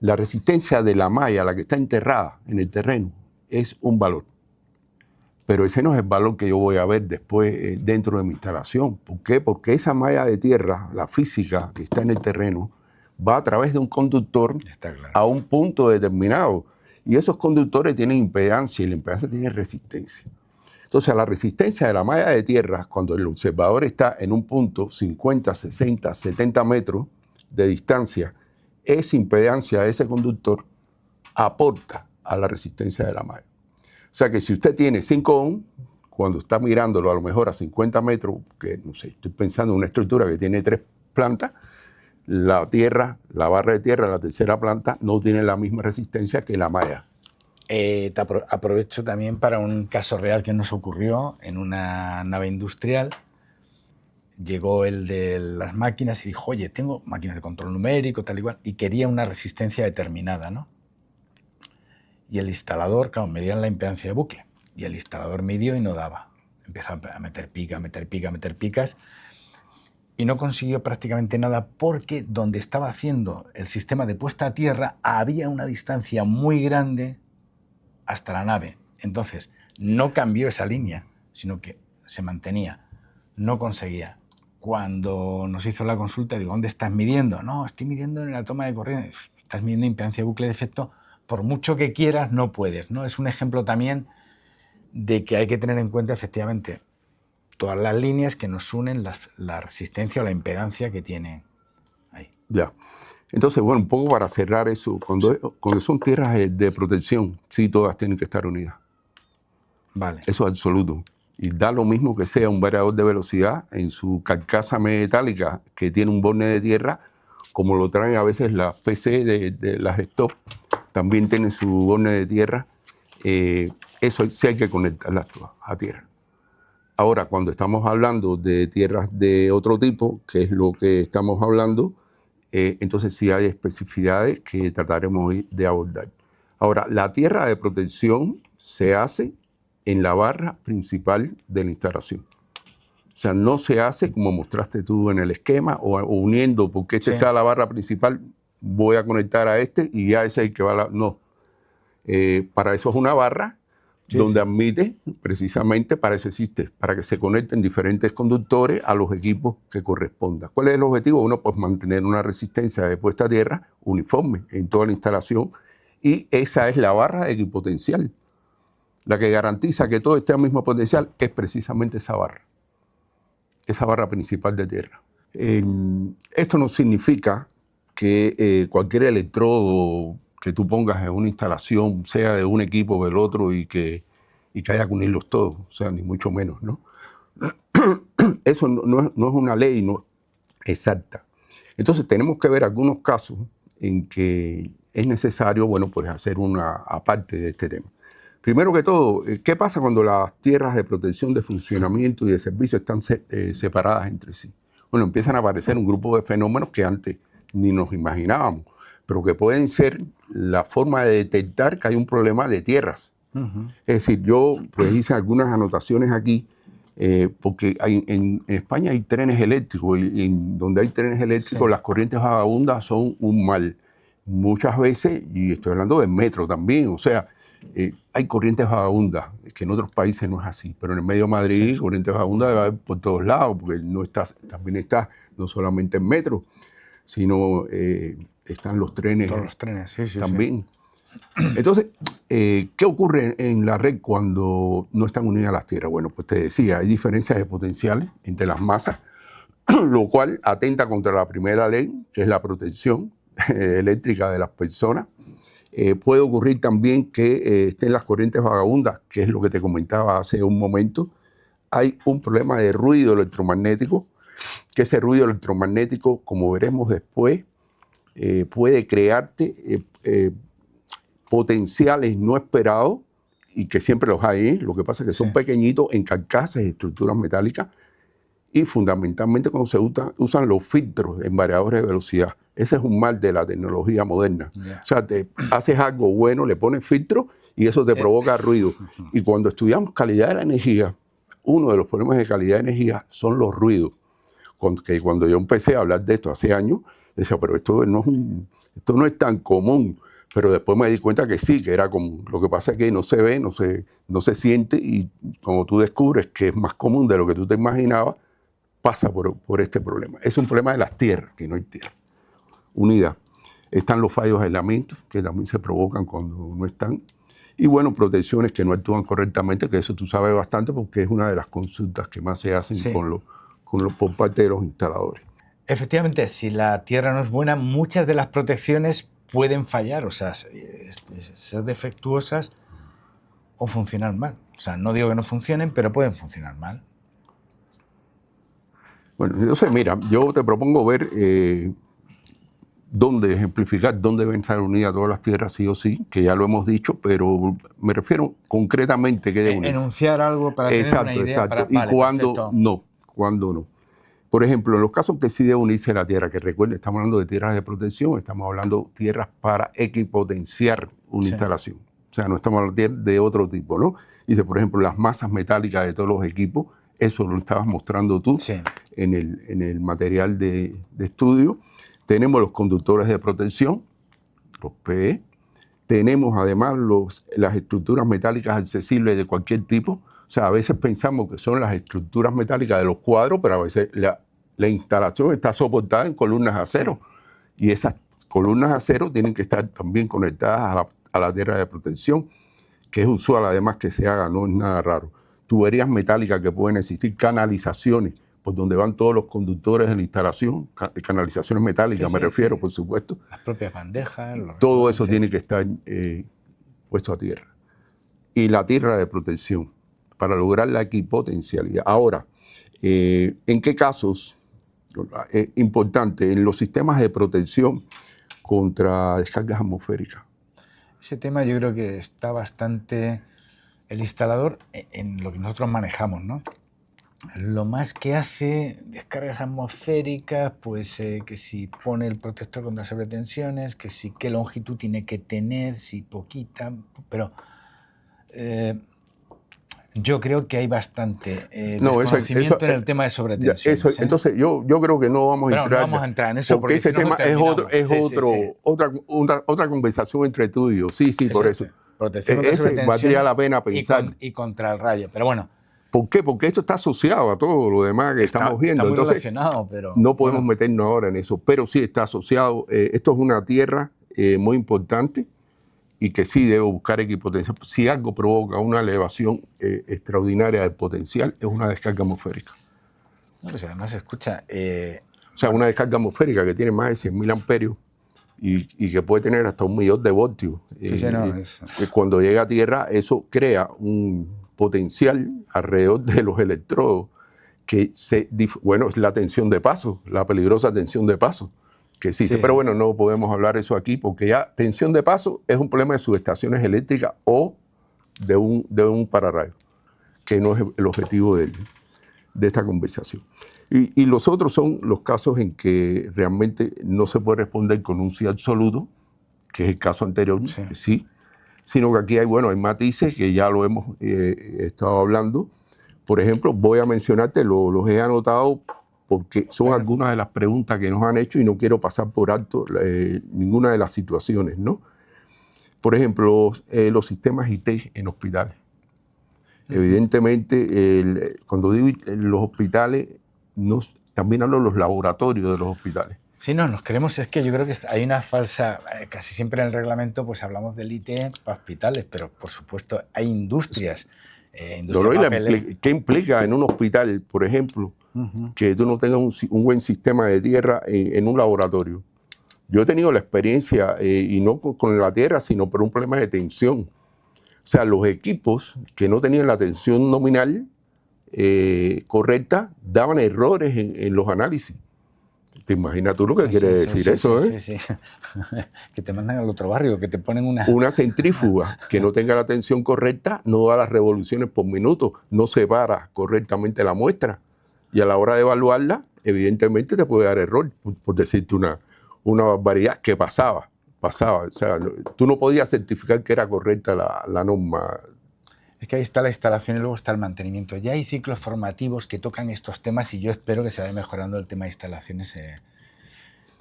La resistencia de la malla, la que está enterrada en el terreno, es un valor. Pero ese no es el valor que yo voy a ver después dentro de mi instalación. ¿Por qué? Porque esa malla de tierra, la física que está en el terreno, va a través de un conductor a un punto determinado. Y esos conductores tienen impedancia y la impedancia tiene resistencia. Entonces, a la resistencia de la malla de tierra, cuando el observador está en un punto 50, 60, 70 metros de distancia, esa impedancia de ese conductor aporta a la resistencia de la malla. O sea que si usted tiene 5 ohms, cuando está mirándolo a lo mejor a 50 metros, que no sé, estoy pensando en una estructura que tiene 3 plantas, la barra de tierra, la tercera planta, no tiene la misma resistencia que la malla. Aprovecho también para un caso real que nos ocurrió en una nave industrial. Llegó el de las máquinas y dijo, oye, tengo máquinas de control numérico, tal y cual, y quería una resistencia determinada, ¿no? Y el instalador, claro, medían la impedancia de bucle, y el instalador midió y no daba. Empezó a meter picas, y no consiguió prácticamente nada porque donde estaba haciendo el sistema de puesta a tierra había una distancia muy grande hasta la nave. Entonces, no cambió esa línea, sino que se mantenía. No conseguía. Cuando nos hizo la consulta, digo, ¿dónde estás midiendo? No, estoy midiendo en la toma de corriente. Estás midiendo impedancia de bucle de efecto. Por mucho que quieras, no puedes, ¿no? Es un ejemplo también de que hay que tener en cuenta, efectivamente, todas las líneas que nos unen la resistencia o la impedancia que tiene ahí. Ya. Entonces, bueno, un poco para cerrar eso, cuando son tierras de protección, sí, todas tienen que estar unidas. Vale. Eso es absoluto. Y da lo mismo que sea un variador de velocidad en su carcasa metálica que tiene un borne de tierra, como lo traen a veces las PC de las stop, también tienen su borne de tierra. Eso sí hay que conectarlas todas a tierra. Ahora, cuando estamos hablando de tierras de otro tipo, que es lo que estamos hablando, entonces sí hay especificidades que trataremos de abordar. Ahora, la tierra de protección se hace en la barra principal de la instalación. O sea, no se hace como mostraste tú en el esquema o uniendo, porque este está la barra principal, voy a conectar a este y ya ese es el que va a la... No. Para eso es una barra donde admite, precisamente para eso existe, para que se conecten diferentes conductores a los equipos que correspondan. ¿Cuál es el objetivo? Uno, pues mantener una resistencia de puesta a tierra uniforme en toda la instalación, y esa es la barra equipotencial. La que garantiza que todo esté al mismo potencial es precisamente esa barra principal de tierra. Esto no significa que cualquier electrodo que tú pongas en una instalación sea de un equipo o del otro y que haya que unirlos todos, o sea, ni mucho menos, ¿no? Eso no es una ley exacta. Entonces tenemos que ver algunos casos en que es necesario, bueno, pues hacer una aparte de este tema. Primero que todo, ¿qué pasa cuando las tierras de protección de funcionamiento y de servicio están separadas entre sí? Bueno, empiezan a aparecer un grupo de fenómenos que antes ni nos imaginábamos, pero que pueden ser la forma de detectar que hay un problema de tierras. Es decir, yo pues hice algunas anotaciones aquí, porque en España hay trenes eléctricos y donde hay trenes eléctricos las corrientes vagabundas son un mal. Muchas veces, y estoy hablando del metro también, o sea, hay corrientes vagabundas, que en otros países no es así, pero en el medio de Madrid, sí, corrientes vagabundas debe haber por todos lados, porque también está no solamente en metro, sino están los trenes. Todos los trenes, sí, también. Sí. Entonces, ¿qué ocurre en la red cuando no están unidas las tierras? Bueno, pues te decía, hay diferencias de potenciales entre las masas, lo cual atenta contra la primera ley, que es la protección eléctrica de las personas. Puede ocurrir también que estén las corrientes vagabundas, que es lo que te comentaba hace un momento. Hay un problema de ruido electromagnético, que ese ruido electromagnético, como veremos después, puede crearte potenciales no esperados, y que siempre los hay. Lo que pasa es que son pequeñitos en carcasas y estructuras metálicas, y fundamentalmente cuando se usan los filtros en variadores de velocidad. Ese es un mal de la tecnología moderna. O sea, te haces algo bueno, le pones filtro y eso te provoca ruido. Y cuando estudiamos calidad de la energía, uno de los problemas de calidad de energía son los ruidos. Cuando yo empecé a hablar de esto hace años, decía, pero esto no es tan común. Pero después me di cuenta que sí, que era común. Lo que pasa es que no se ve, no se siente, y como tú descubres que es más común de lo que tú te imaginabas, pasa por este problema. Es un problema de las tierras, que no hay tierra unida. Están los fallos de aislamiento, que también se provocan cuando no están. Y bueno, protecciones que no actúan correctamente, que eso tú sabes bastante porque es una de las consultas que más se hacen por parte de los instaladores. Efectivamente, si la tierra no es buena, muchas de las protecciones pueden fallar, o sea, ser defectuosas o funcionar mal. O sea, no digo que no funcionen, pero pueden funcionar mal. Bueno, entonces mira, yo te propongo ver ejemplificar dónde deben estar unidas todas las tierras, sí o sí, que ya lo hemos dicho, pero me refiero concretamente que deben unirse. Enunciar algo para tener una idea. Exacto. Y cuándo no. Por ejemplo, en los casos que sí debe unirse la tierra, que recuerden, estamos hablando de tierras de protección, estamos hablando de tierras para equipotenciar una instalación. O sea, no estamos hablando de otro tipo, ¿no? Dice, por ejemplo, las masas metálicas de todos los equipos, eso lo estabas mostrando tú en el material de estudio. Tenemos los conductores de protección, los PE. Tenemos además las estructuras metálicas accesibles de cualquier tipo. O sea, a veces pensamos que son las estructuras metálicas de los cuadros, pero a veces la instalación está soportada en columnas de acero. Y esas columnas de acero tienen que estar también conectadas a la tierra de protección, que es usual además que se haga, no es nada raro. Tuberías metálicas que pueden existir, canalizaciones, por donde van todos los conductores de la instalación, canalizaciones metálicas, me refiero, por supuesto. Las propias bandejas. Todo eso tiene que estar puesto a tierra. Y la tierra de protección, para lograr la equipotencialidad. Ahora, ¿en qué casos? Importante, en los sistemas de protección contra descargas atmosféricas. Ese tema yo creo que está bastante el instalador en lo que nosotros manejamos, ¿no? Lo más que hace, descargas atmosféricas, pues que si pone el protector contra sobretensiones, que si qué longitud tiene que tener, si poquita, pero yo creo que hay bastante desconocimiento en el tema de sobretensiones. Entonces yo creo que no vamos a entrar. No vamos a entrar en eso porque ese tema es otra conversación entre tú y yo. Sí, por eso. Protección contra sobretensiones valdría la pena pensar. Y contra el rayo, pero bueno. ¿Por qué? Porque esto está asociado a todo lo demás que estamos viendo. Está muy entonces, relacionado, pero no podemos meternos ahora en eso, pero sí está asociado. Esto es una tierra muy importante y que sí debe buscar equipotencial. Si algo provoca una elevación extraordinaria del potencial, es una descarga atmosférica. No, pues además, escucha... o sea, una descarga atmosférica que tiene más de 100.000 amperios y que puede tener hasta 1.000.000 de voltios. Cuando llega a tierra, eso crea un potencial alrededor de los electrodos que es la tensión de paso, la peligrosa tensión de paso que existe. Pero bueno, no podemos hablar eso aquí porque ya tensión de paso es un problema de subestaciones eléctricas o de un pararrayo, que no es el objetivo de esta conversación. Y los otros son los casos en que realmente no se puede responder con un sí absoluto, que es el caso anterior, sí, sino que aquí hay matices que ya lo hemos estado hablando. Por ejemplo, voy a mencionarte, los he anotado porque son algunas de las preguntas que nos han hecho y no quiero pasar por alto ninguna de las situaciones, ¿no? Por ejemplo, los sistemas IT en hospitales. Evidentemente, cuando digo los hospitales, también hablo de los laboratorios de los hospitales. Sí, no, nos creemos, es que yo creo que hay una falsa, casi siempre en el reglamento pues hablamos del IT para hospitales, pero por supuesto hay industrias. ¿Qué implica en un hospital, por ejemplo, que tú no tengas un buen sistema de tierra en un laboratorio? Yo he tenido la experiencia, y no con la tierra, sino por un problema de tensión. O sea, los equipos que no tenían la tensión nominal correcta daban errores en los análisis. ¿Te imaginas tú lo que quiere decir eso? Sí. Que te mandan al otro barrio, que te ponen una centrífuga que no tenga la tensión correcta, no da las revoluciones por minuto, no separa correctamente la muestra. Y a la hora de evaluarla, evidentemente te puede dar error, por decirte una barbaridad que pasaba. O sea, tú no podías certificar que era correcta la norma. Es que ahí está la instalación y luego está el mantenimiento. Ya hay ciclos formativos que tocan estos temas y yo espero que se vaya mejorando el tema de instalaciones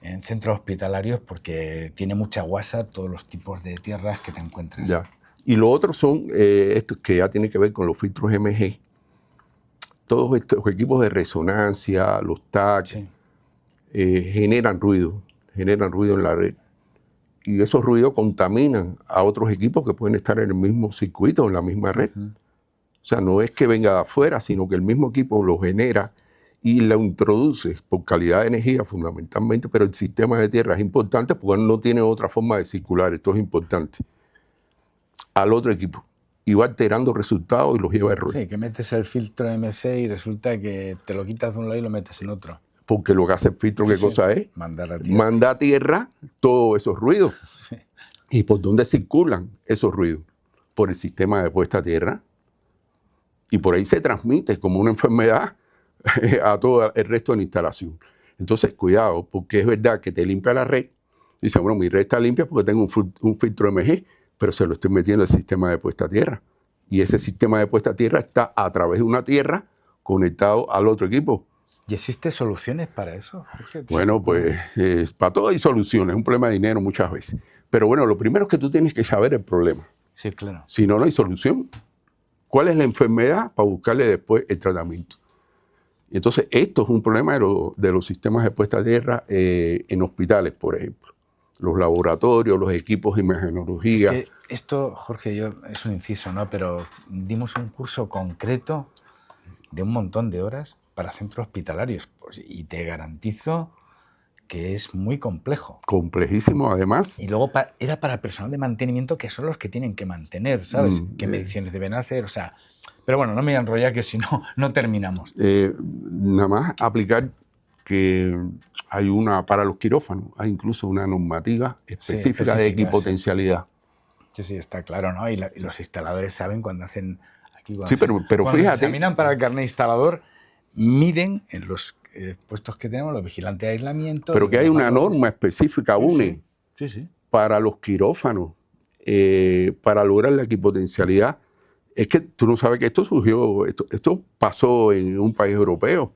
en centros hospitalarios porque tiene mucha guasa todos los tipos de tierras que te encuentras. Ya. Y lo otro son estos que ya tienen que ver con los filtros MG. Todos estos equipos de resonancia, los TAC, generan ruido en la red. Y esos ruidos contaminan a otros equipos que pueden estar en el mismo circuito, en la misma red. O sea, no es que venga de afuera, sino que el mismo equipo lo genera y lo introduce por calidad de energía fundamentalmente, pero el sistema de tierra es importante porque no tiene otra forma de circular, esto es importante, al otro equipo. Y va alterando resultados y los lleva a error. Sí, que metes el filtro MC y resulta que te lo quitas de un lado y lo metes en otro. Porque lo que hace el filtro, ¿qué cosa es? Manda a tierra todos esos ruidos. Sí. ¿Y por dónde circulan esos ruidos? Por el sistema de puesta a tierra. Y por ahí se transmite como una enfermedad a todo el resto de la instalación. Entonces, cuidado, porque es verdad que te limpia la red. Dice, bueno, mi red está limpia porque tengo un filtro MG, pero se lo estoy metiendo al sistema de puesta a tierra. Y ese sistema de puesta a tierra está a través de una tierra conectado al otro equipo. ¿Y existen soluciones para eso, Jorge? Bueno, pues para todo hay soluciones, es un problema de dinero muchas veces. Pero bueno, lo primero es que tú tienes que saber el problema. Sí, claro. Si no, no hay solución. ¿Cuál es la enfermedad para buscarle después el tratamiento? Y entonces esto es un problema de los sistemas de puesta a tierra en hospitales, por ejemplo. Los laboratorios, los equipos de imagenología. Es que esto, Jorge, es un inciso, ¿no? Pero dimos un curso concreto de un montón de horas para centros hospitalarios, pues, y te garantizo que es muy complejo. Complejísimo, además. Y luego era para personal de mantenimiento, que son los que tienen que mantener, ¿sabes? ¿Qué mediciones deben hacer? O sea, pero bueno, no me voy a enrollar, que si no, no terminamos. Nada más aplicar que hay para los quirófanos, hay incluso una normativa específica de equipotencialidad. Sí, está claro, ¿no? Y los instaladores saben cuando hacen... Sí, pero cuando fíjate... se examinan para el carnet instalador, miden en los puestos que tenemos, los vigilantes de aislamiento... Pero que hay una norma específica, sí. para los quirófanos, para lograr la equipotencialidad. Es que tú no sabes que esto surgió, esto pasó en un país europeo,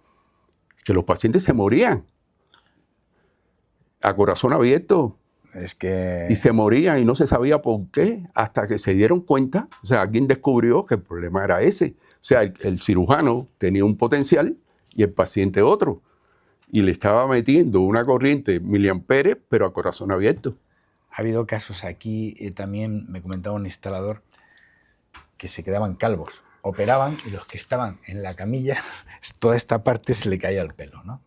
que los pacientes se morían a corazón abierto. Y se morían y no se sabía por qué, hasta que se dieron cuenta, o sea, alguien descubrió que el problema era ese. O sea, el cirujano tenía un potencial y el paciente otro. Y le estaba metiendo una corriente miliamperes, pero a corazón abierto. Ha habido casos aquí, también me comentaba un instalador, que se quedaban calvos. Operaban y los que estaban en la camilla, toda esta parte se le caía el pelo, ¿no?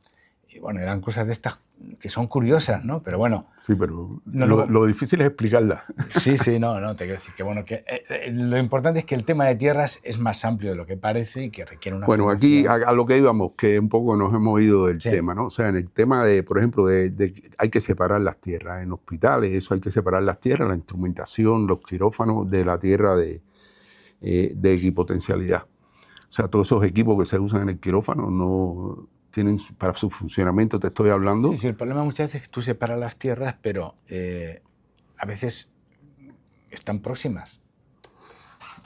Y bueno, eran cosas de estas que son curiosas, ¿no? Pero bueno... Sí, pero lo difícil es explicarlas. Sí, no, te quiero decir que bueno, que lo importante es que el tema de tierras es más amplio de lo que parece y que requiere una... Bueno, aquí a lo que íbamos, que un poco nos hemos ido del tema, ¿no? O sea, en el tema de, por ejemplo, hay que separar las tierras. En hospitales, eso hay que separar las tierras, la instrumentación, los quirófanos de la tierra de equipotencialidad. O sea, todos esos equipos que se usan en el quirófano no tienen para su funcionamiento, te estoy hablando. Sí, el problema muchas veces es que tú separas las tierras, pero a veces están próximas.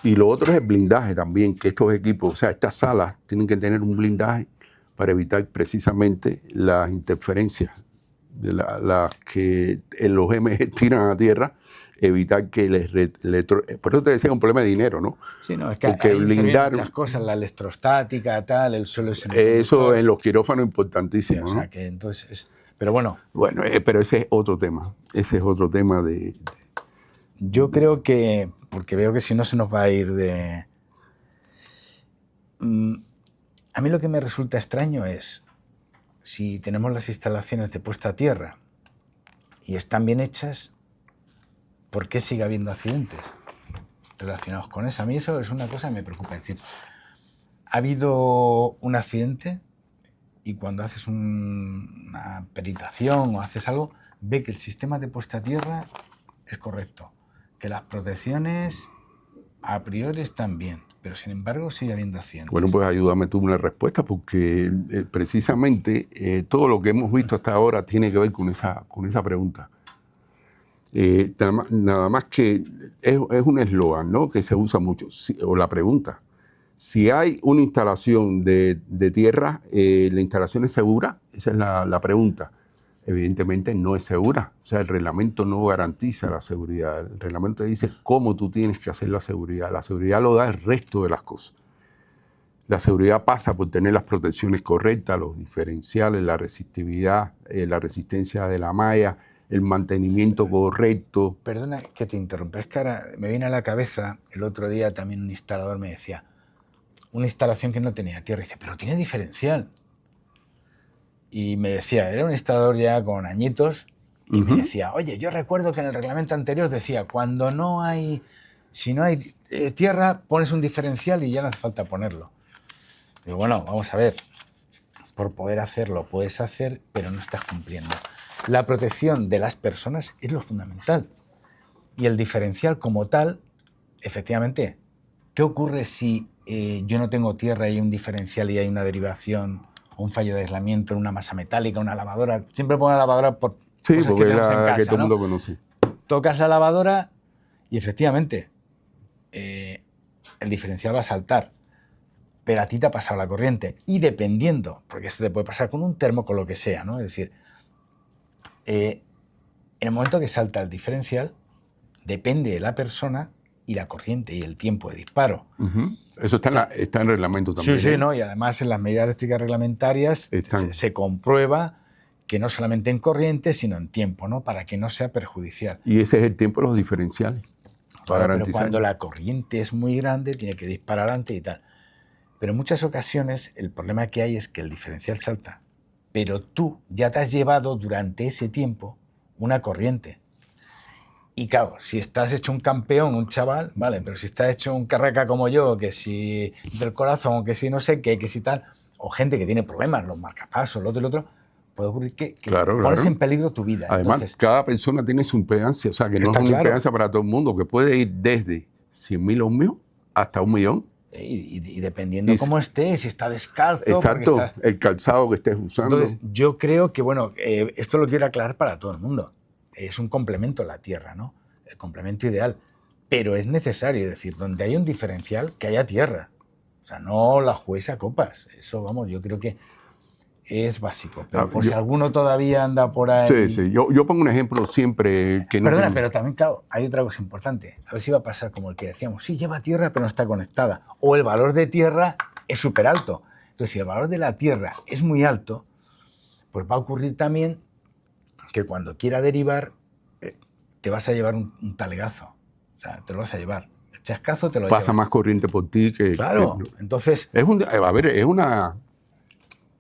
Y lo otro es el blindaje también, que estos equipos, o sea, estas salas tienen que tener un blindaje para evitar precisamente las interferencias de las que los MG tiran a tierra evitar que por eso te decía un problema de dinero, ¿no? Sí, no, es que porque hay blindar muchas cosas, la electrostática, tal, el suelo es eso en los quirófanos es importantísimo, sí, o sea, ¿no? que entonces pero bueno. Bueno, pero ese es otro tema. Ese es otro tema de... Yo creo que, porque veo que si no se nos va a ir de... A mí lo que me resulta extraño es, si tenemos las instalaciones de puesta a tierra y están bien hechas, ¿por qué sigue habiendo accidentes relacionados con eso? A mí eso es una cosa que me preocupa. Es decir, ha habido un accidente y cuando haces una peritación o haces algo, ve que el sistema de puesta a tierra es correcto, que las protecciones a priori están bien, pero sin embargo sigue habiendo accidentes. Bueno, pues ayúdame tú una respuesta, porque precisamente todo lo que hemos visto hasta ahora tiene que ver con esa pregunta. Nada más que es un eslogan, ¿no?, que se usa mucho, o la pregunta. Si hay una instalación de tierra, ¿la instalación es segura? Esa es la pregunta. Evidentemente no es segura. O sea, el reglamento no garantiza la seguridad. El reglamento dice cómo tú tienes que hacer la seguridad. La seguridad lo da el resto de las cosas. La seguridad pasa por tener las protecciones correctas, los diferenciales, la resistividad, la resistencia de la malla, el mantenimiento correcto. Perdona que te interrumpa, es que ahora me viene a la cabeza, el otro día también un instalador me decía, una instalación que no tenía tierra, y dice, pero tiene diferencial. Y me decía, era un instalador ya con añitos, y me decía, oye, yo recuerdo que en el reglamento anterior decía, cuando no hay, si no hay tierra, pones un diferencial y ya no hace falta ponerlo. Digo, bueno, vamos a ver, por poder hacerlo puedes hacer, pero no estás cumpliendo. La protección de las personas es lo fundamental. Y el diferencial como tal, efectivamente, ¿qué ocurre si yo no tengo tierra y hay un diferencial y hay una derivación o un fallo de aislamiento en una masa metálica, una lavadora? Siempre pongo la lavadora por sí, cosas porque que tenemos en casa, que todo el ¿no? mundo conoce. Tocas la lavadora y efectivamente el diferencial va a saltar, pero a ti te ha pasado la corriente. Y dependiendo, porque esto te puede pasar con un termo, con lo que sea, ¿no? Es decir, en el momento que salta el diferencial, depende de la persona y la corriente y el tiempo de disparo. Eso está, está en reglamento también. Sí, sí, ¿no? Y además en las medidas eléctricas reglamentarias se comprueba que no solamente en corriente, sino en tiempo, ¿no? Para que no sea perjudicial. Y ese es el tiempo de los diferenciales. Claro, pero cuando la corriente es muy grande, tiene que disparar antes y tal. Pero en muchas ocasiones el problema que hay es que el diferencial salta, pero tú ya te has llevado durante ese tiempo una corriente. Y claro, si estás hecho un campeón, un chaval, vale, pero si estás hecho un carraca como yo, que si del corazón, que si no sé qué, que si tal, o gente que tiene problemas, los marcapasos, lo otro, puede ocurrir que pones en peligro tu vida. Además, entonces, cada persona tiene su impedancia, o sea, que no es una impedancia para todo el mundo, que puede ir desde 100.000 ohmios hasta 1 millón. Y dependiendo cómo estés, si está descalzo. Exacto, el calzado que estés usando. Entonces, yo creo que, bueno, esto lo quiero aclarar para todo el mundo. Es un complemento la tierra, ¿no? El complemento ideal. Pero es necesario, es decir, donde hay un diferencial, que haya tierra. O sea, no la juegues a copas. Eso, vamos, yo creo que es básico. Pero por si alguno todavía anda por ahí... Sí, sí. Yo pongo un ejemplo siempre que no... Perdona, pero también, claro, hay otra cosa importante. A ver si va a pasar como el que decíamos. Sí, lleva tierra, pero no está conectada. O el valor de tierra es súper alto. Entonces, si el valor de la tierra es muy alto, pues va a ocurrir también que cuando quiera derivar, te vas a llevar un talegazo. O sea, te lo vas a llevar. El chascazo te lo pasa llevas. Más corriente por ti que... Claro, entonces... a ver, es una...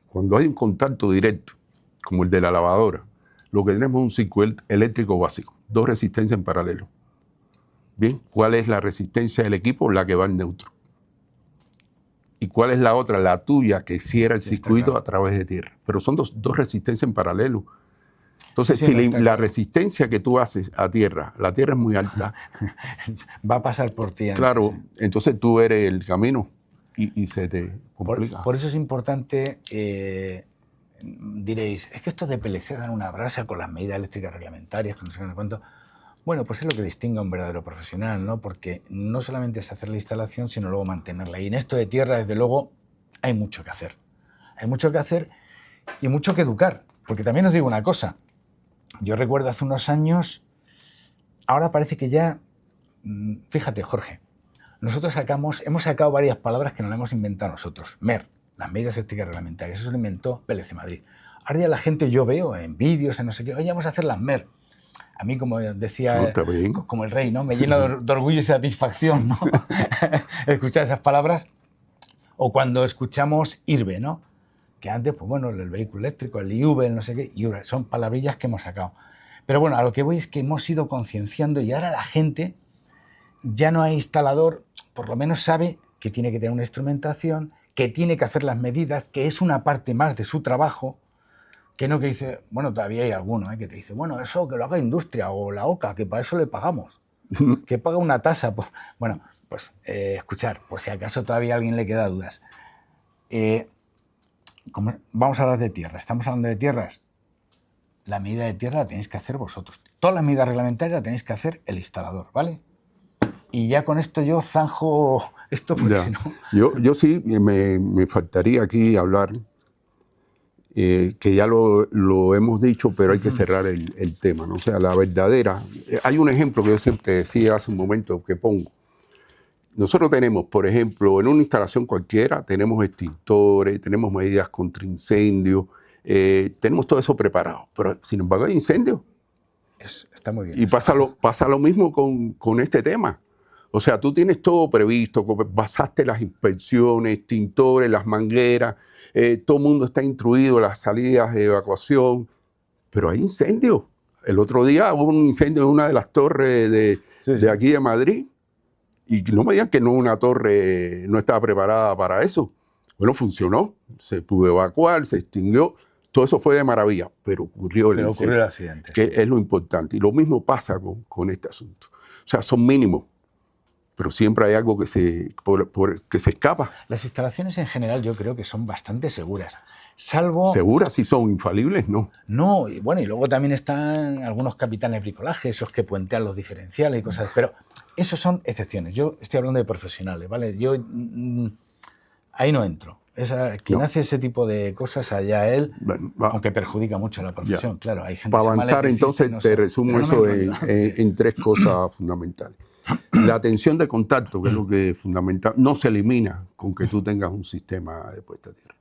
Cuando hay un contacto directo, como el de la lavadora, lo que tenemos es un circuito eléctrico básico, 2 resistencias en paralelo. Bien, ¿cuál es la resistencia del equipo? La que va en neutro. ¿Y cuál es la otra? La tuya, que cierra el circuito a través de tierra. Pero son dos resistencias en paralelo. Entonces, si la resistencia que tú haces a tierra, la tierra es muy alta. Va a pasar por ti. Claro, entonces tú eres el camino y se te complica. Por eso es importante, diréis, es que estos de PLC dan una brasa con las medidas eléctricas reglamentarias, que no sé cuánto. Bueno, pues es lo que distingue a un verdadero profesional, ¿no? Porque no solamente es hacer la instalación, sino luego mantenerla. Y en esto de tierra, desde luego, hay mucho que hacer. Hay mucho que hacer y mucho que educar. Porque también os digo una cosa. Yo recuerdo hace unos años ahora parece que ya, fíjate, Jorge, nosotros hemos sacado varias palabras que nos las hemos inventado nosotros. MER, las medidas éticas reglamentarias, eso lo inventó PLC Madrid. Ahora ya la gente, yo veo en vídeos, en no sé qué, oye, vamos a hacer las MER. A mí, como decía, como el rey, ¿no? Me llena de orgullo y satisfacción, ¿no? Escuchar esas palabras. O cuando escuchamos IRBE, ¿no? Que antes, pues bueno, el vehículo eléctrico, el IV, el no sé qué, IRBE, son palabrillas que hemos sacado. Pero bueno, a lo que voy es que hemos ido concienciando y ahora la gente ya no hay instalador, por lo menos sabe que tiene que tener una instrumentación, que tiene que hacer las medidas, que es una parte más de su trabajo, que no que dice, bueno, todavía hay alguno que te dice, bueno, eso que lo haga industria o la OCA, que para eso le pagamos, que paga una tasa. Pues, bueno, pues escuchar, por si acaso todavía a alguien le queda dudas. Vamos a hablar de tierra, estamos hablando de tierras. La medida de tierra la tenéis que hacer vosotros. Todas las medidas reglamentarias la tenéis que hacer el instalador, ¿vale? Y ya con esto yo zanjo esto, porque si no... Yo sí, me faltaría aquí hablar, que ya lo hemos dicho, pero hay que cerrar el tema, ¿no? O sea, la verdadera... Hay un ejemplo que yo siempre decía hace un momento que pongo. Nosotros tenemos, por ejemplo, en una instalación cualquiera, tenemos extintores, tenemos medidas contra incendios, tenemos todo eso preparado, pero sin embargo hay incendios. Está muy bien. Y pasa lo mismo con este tema. O sea, tú tienes todo previsto, basaste las inspecciones, extintores, las mangueras, todo el mundo está instruido, las salidas de evacuación, pero hay incendios. El otro día hubo un incendio en una de las torres de aquí de Madrid, y no me digan que una torre no estaba preparada para eso. Bueno, funcionó, se pudo evacuar, se extinguió, todo eso fue de maravilla, pero ocurrió el accidente, que es lo importante. Y lo mismo pasa con este asunto. O sea, son mínimos, pero siempre hay algo que se escapa. Las instalaciones en general yo creo que son bastante seguras, salvo... ¿Seguras? Si son infalibles, no. No, y bueno, y luego también están algunos capitanes de bricolaje, esos que puentean los diferenciales y cosas, pero esos son excepciones. Yo estoy hablando de profesionales, ¿vale? Yo ahí no entro. Quien hace ese tipo de cosas, allá él, aunque perjudica mucho a la profesión, claro. Hay gente para avanzar, entonces, te resumo eso en tres cosas fundamentales. La tensión de contacto, que es lo que es fundamental, no se elimina con que tú tengas un sistema de puesta a tierra.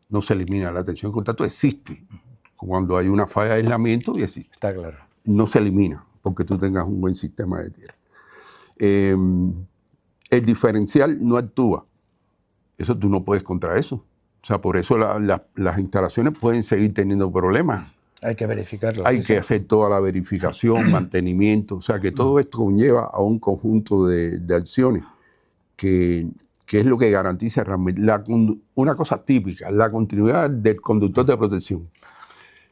No se elimina. La tensión de contacto existe cuando hay una falla de aislamiento y existe. Está claro. No se elimina porque tú tengas un buen sistema de tierra. El diferencial no actúa. Eso tú no puedes contra eso. O sea, por eso las instalaciones pueden seguir teniendo problemas. Hay que verificarlo. Hay que hacer toda la verificación, mantenimiento. O sea, que todo esto conlleva a un conjunto de acciones que es lo que garantiza realmente una cosa típica, la continuidad del conductor de protección.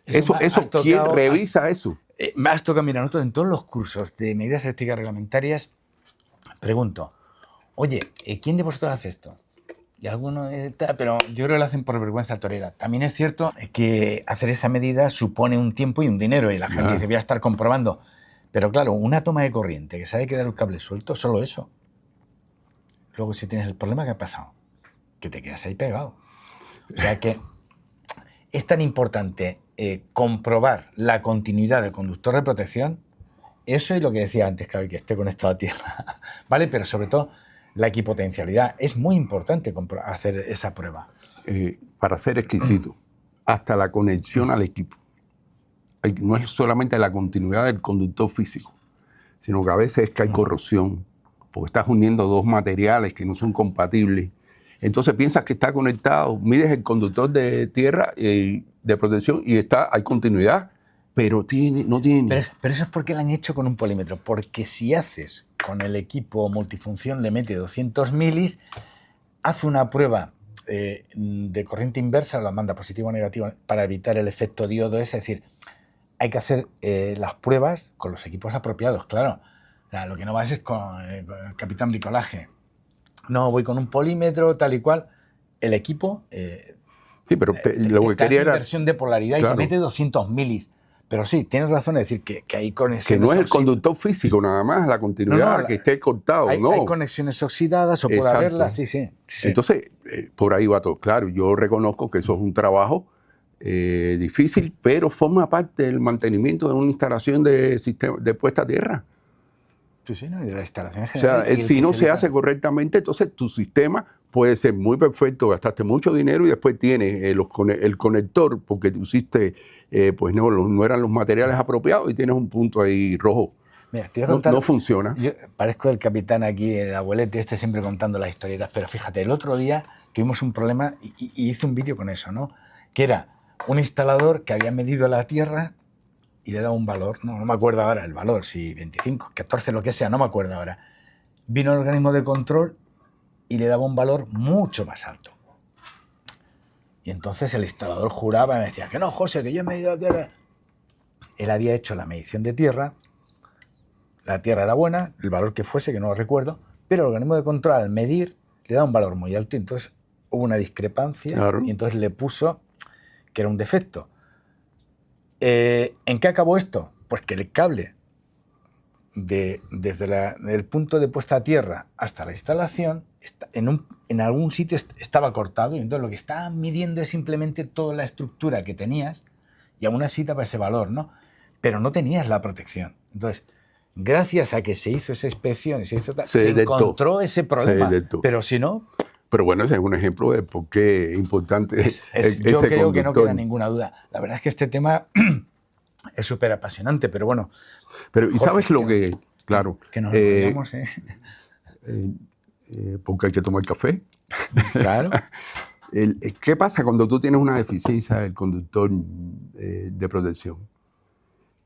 Eso ¿quién revisa eso? Me has tocado, mira, nosotros en todos los cursos de medidas éticas reglamentarias pregunto, oye, ¿quién de vosotros hace esto? Y algunos, pero yo creo que lo hacen por vergüenza torera. También es cierto que hacer esa medida supone un tiempo y un dinero, y la gente dice, voy a estar comprobando. Pero claro, una toma de corriente que sabe quedar el cable suelto, solo eso. Luego, si tienes el problema, ¿qué ha pasado? Que te quedas ahí pegado. O sea que es tan importante comprobar la continuidad del conductor de protección, eso y lo que decía antes, claro, que esté conectado a tierra, ¿vale? Pero sobre todo la equipotencialidad. Es muy importante hacer esa prueba. Para ser exquisito, hasta la conexión al equipo. No es solamente la continuidad del conductor físico, sino que a veces es que hay corrosión, porque estás uniendo dos materiales que no son compatibles. Entonces piensas que está conectado, mides el conductor de tierra de protección y hay continuidad, pero no tiene. Pero eso es porque lo han hecho con un polímetro, porque si haces con el equipo multifunción, le mete 200 milis, hace una prueba de corriente inversa, la manda positivo o negativo para evitar el efecto diodo ese, es decir, hay que hacer las pruebas con los equipos apropiados, claro. O sea, lo que no vas es con el capitán bricolaje. No, voy con un polímetro, tal y cual. El equipo sí, pero lo que quería era inversión de polaridad, claro, y te mete 200 milis. Pero sí, tienes razón en decir que hay conexiones. Que no es el conductor físico nada más, la continuidad, que esté cortado, hay conexiones oxidadas o por haberlas, sí. Entonces, por ahí va todo. Claro, yo reconozco que eso es un trabajo difícil, pero forma parte del mantenimiento de una instalación de puesta a tierra. Sí, sí, ¿no? Y de la instalación en O sea, general. si no se hace correctamente, entonces tu sistema puede ser muy perfecto, gastaste mucho dinero y después tienes el conector, porque tú hiciste, pues no eran los materiales apropiados y tienes un punto ahí rojo. Mira, te voy a contar, no funciona. Yo parezco el capitán aquí, el abuelete siempre contando las historietas, pero fíjate, el otro día tuvimos un problema y hice un vídeo con eso, ¿no? Que era un instalador que había medido la Tierra y le daba un valor, no me acuerdo ahora el valor, si 25, 14, lo que sea, no me acuerdo ahora. Vino el organismo de control y le daba un valor mucho más alto. Y entonces el instalador juraba y me decía que no, José, que yo he medido la Tierra. Él había hecho la medición de Tierra, la Tierra era buena, el valor que fuese, que no lo recuerdo, pero el organismo de control al medir le daba un valor muy alto y entonces hubo una discrepancia. Claro. Y entonces le puso que era un defecto. ¿En qué acabó esto? Pues que el cable desde el punto de puesta a tierra hasta la instalación en algún sitio estaba cortado y entonces lo que estaban midiendo es simplemente toda la estructura que tenías y aún así daba ese valor, ¿no? Pero no tenías la protección. Entonces, gracias a que se hizo esa inspección y se encontró ese problema, pero si no... Pero bueno, ese es un ejemplo de por qué es importante yo creo que no queda ninguna duda. La verdad es que este tema es súper apasionante, pero bueno... Pero, ¿y sabes lo que...? Claro. Que nos enrollamos, porque hay que tomar café. Claro. ¿Qué pasa cuando tú tienes una deficiencia del conductor de protección?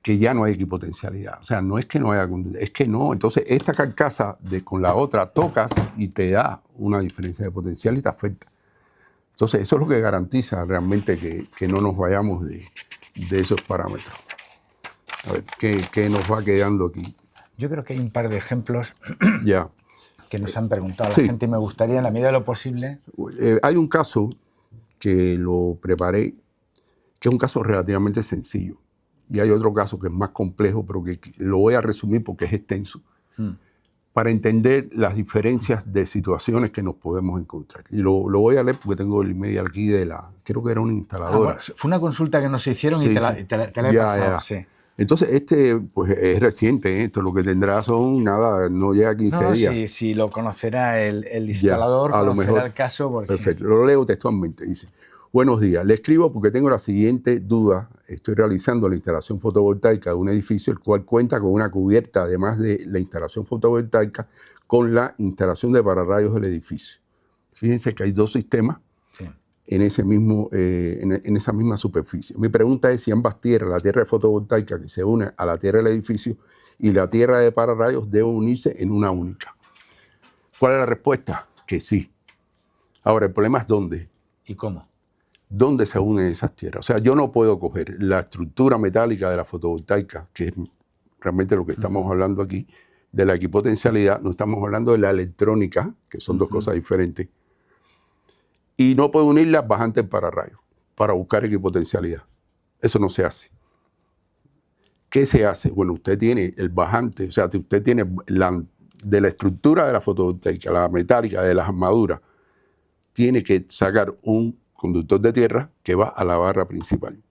Que ya no hay equipotencialidad. O sea, no es que no haya conductor, es que no. Entonces, esta carcasa con la otra tocas y te da una diferencia de potencial y te afecta. Entonces, eso es lo que garantiza realmente que no nos vayamos de esos parámetros. A ver, ¿qué nos va quedando aquí? Yo creo que hay un par de ejemplos ya. que nos han preguntado a la gente y me gustaría, en la medida de lo posible... Hay un caso que lo preparé, que es un caso relativamente sencillo. Y hay otro caso que es más complejo, pero que lo voy a resumir porque es extenso, para entender las diferencias de situaciones que nos podemos encontrar. Y lo voy a leer porque tengo el email aquí creo que era una instaladora. Bueno, fue una consulta que nos hicieron y te la he pasado. Sí. Entonces, pues es reciente, esto lo que tendrá son, no llega a 15 días. Si lo conocerá el instalador, a lo mejor, el caso. Porque... Perfecto, lo leo textualmente, dice: buenos días, le escribo porque tengo la siguiente duda. Estoy realizando la instalación fotovoltaica de un edificio, el cual cuenta con una cubierta, además de la instalación fotovoltaica, con la instalación de pararrayos del edificio. Fíjense que hay dos sistemas en esa misma superficie. Mi pregunta es si ambas tierras, la tierra de fotovoltaica que se une a la tierra del edificio y la tierra de pararrayos, deben unirse en una única. ¿Cuál es la respuesta? Que sí. Ahora, el problema es dónde. ¿Y cómo? ¿Dónde se unen esas tierras? O sea, yo no puedo coger la estructura metálica de la fotovoltaica, que es realmente lo que estamos hablando aquí, de la equipotencialidad, no estamos hablando de la electrónica, que son dos cosas diferentes, y no puedo unir las bajantes pararrayos para buscar equipotencialidad. Eso no se hace. ¿Qué se hace? Bueno, usted tiene el bajante, o sea, usted tiene de la estructura de la fotovoltaica, la metálica, de las armaduras, tiene que sacar un conductor de tierra que va a la barra principal.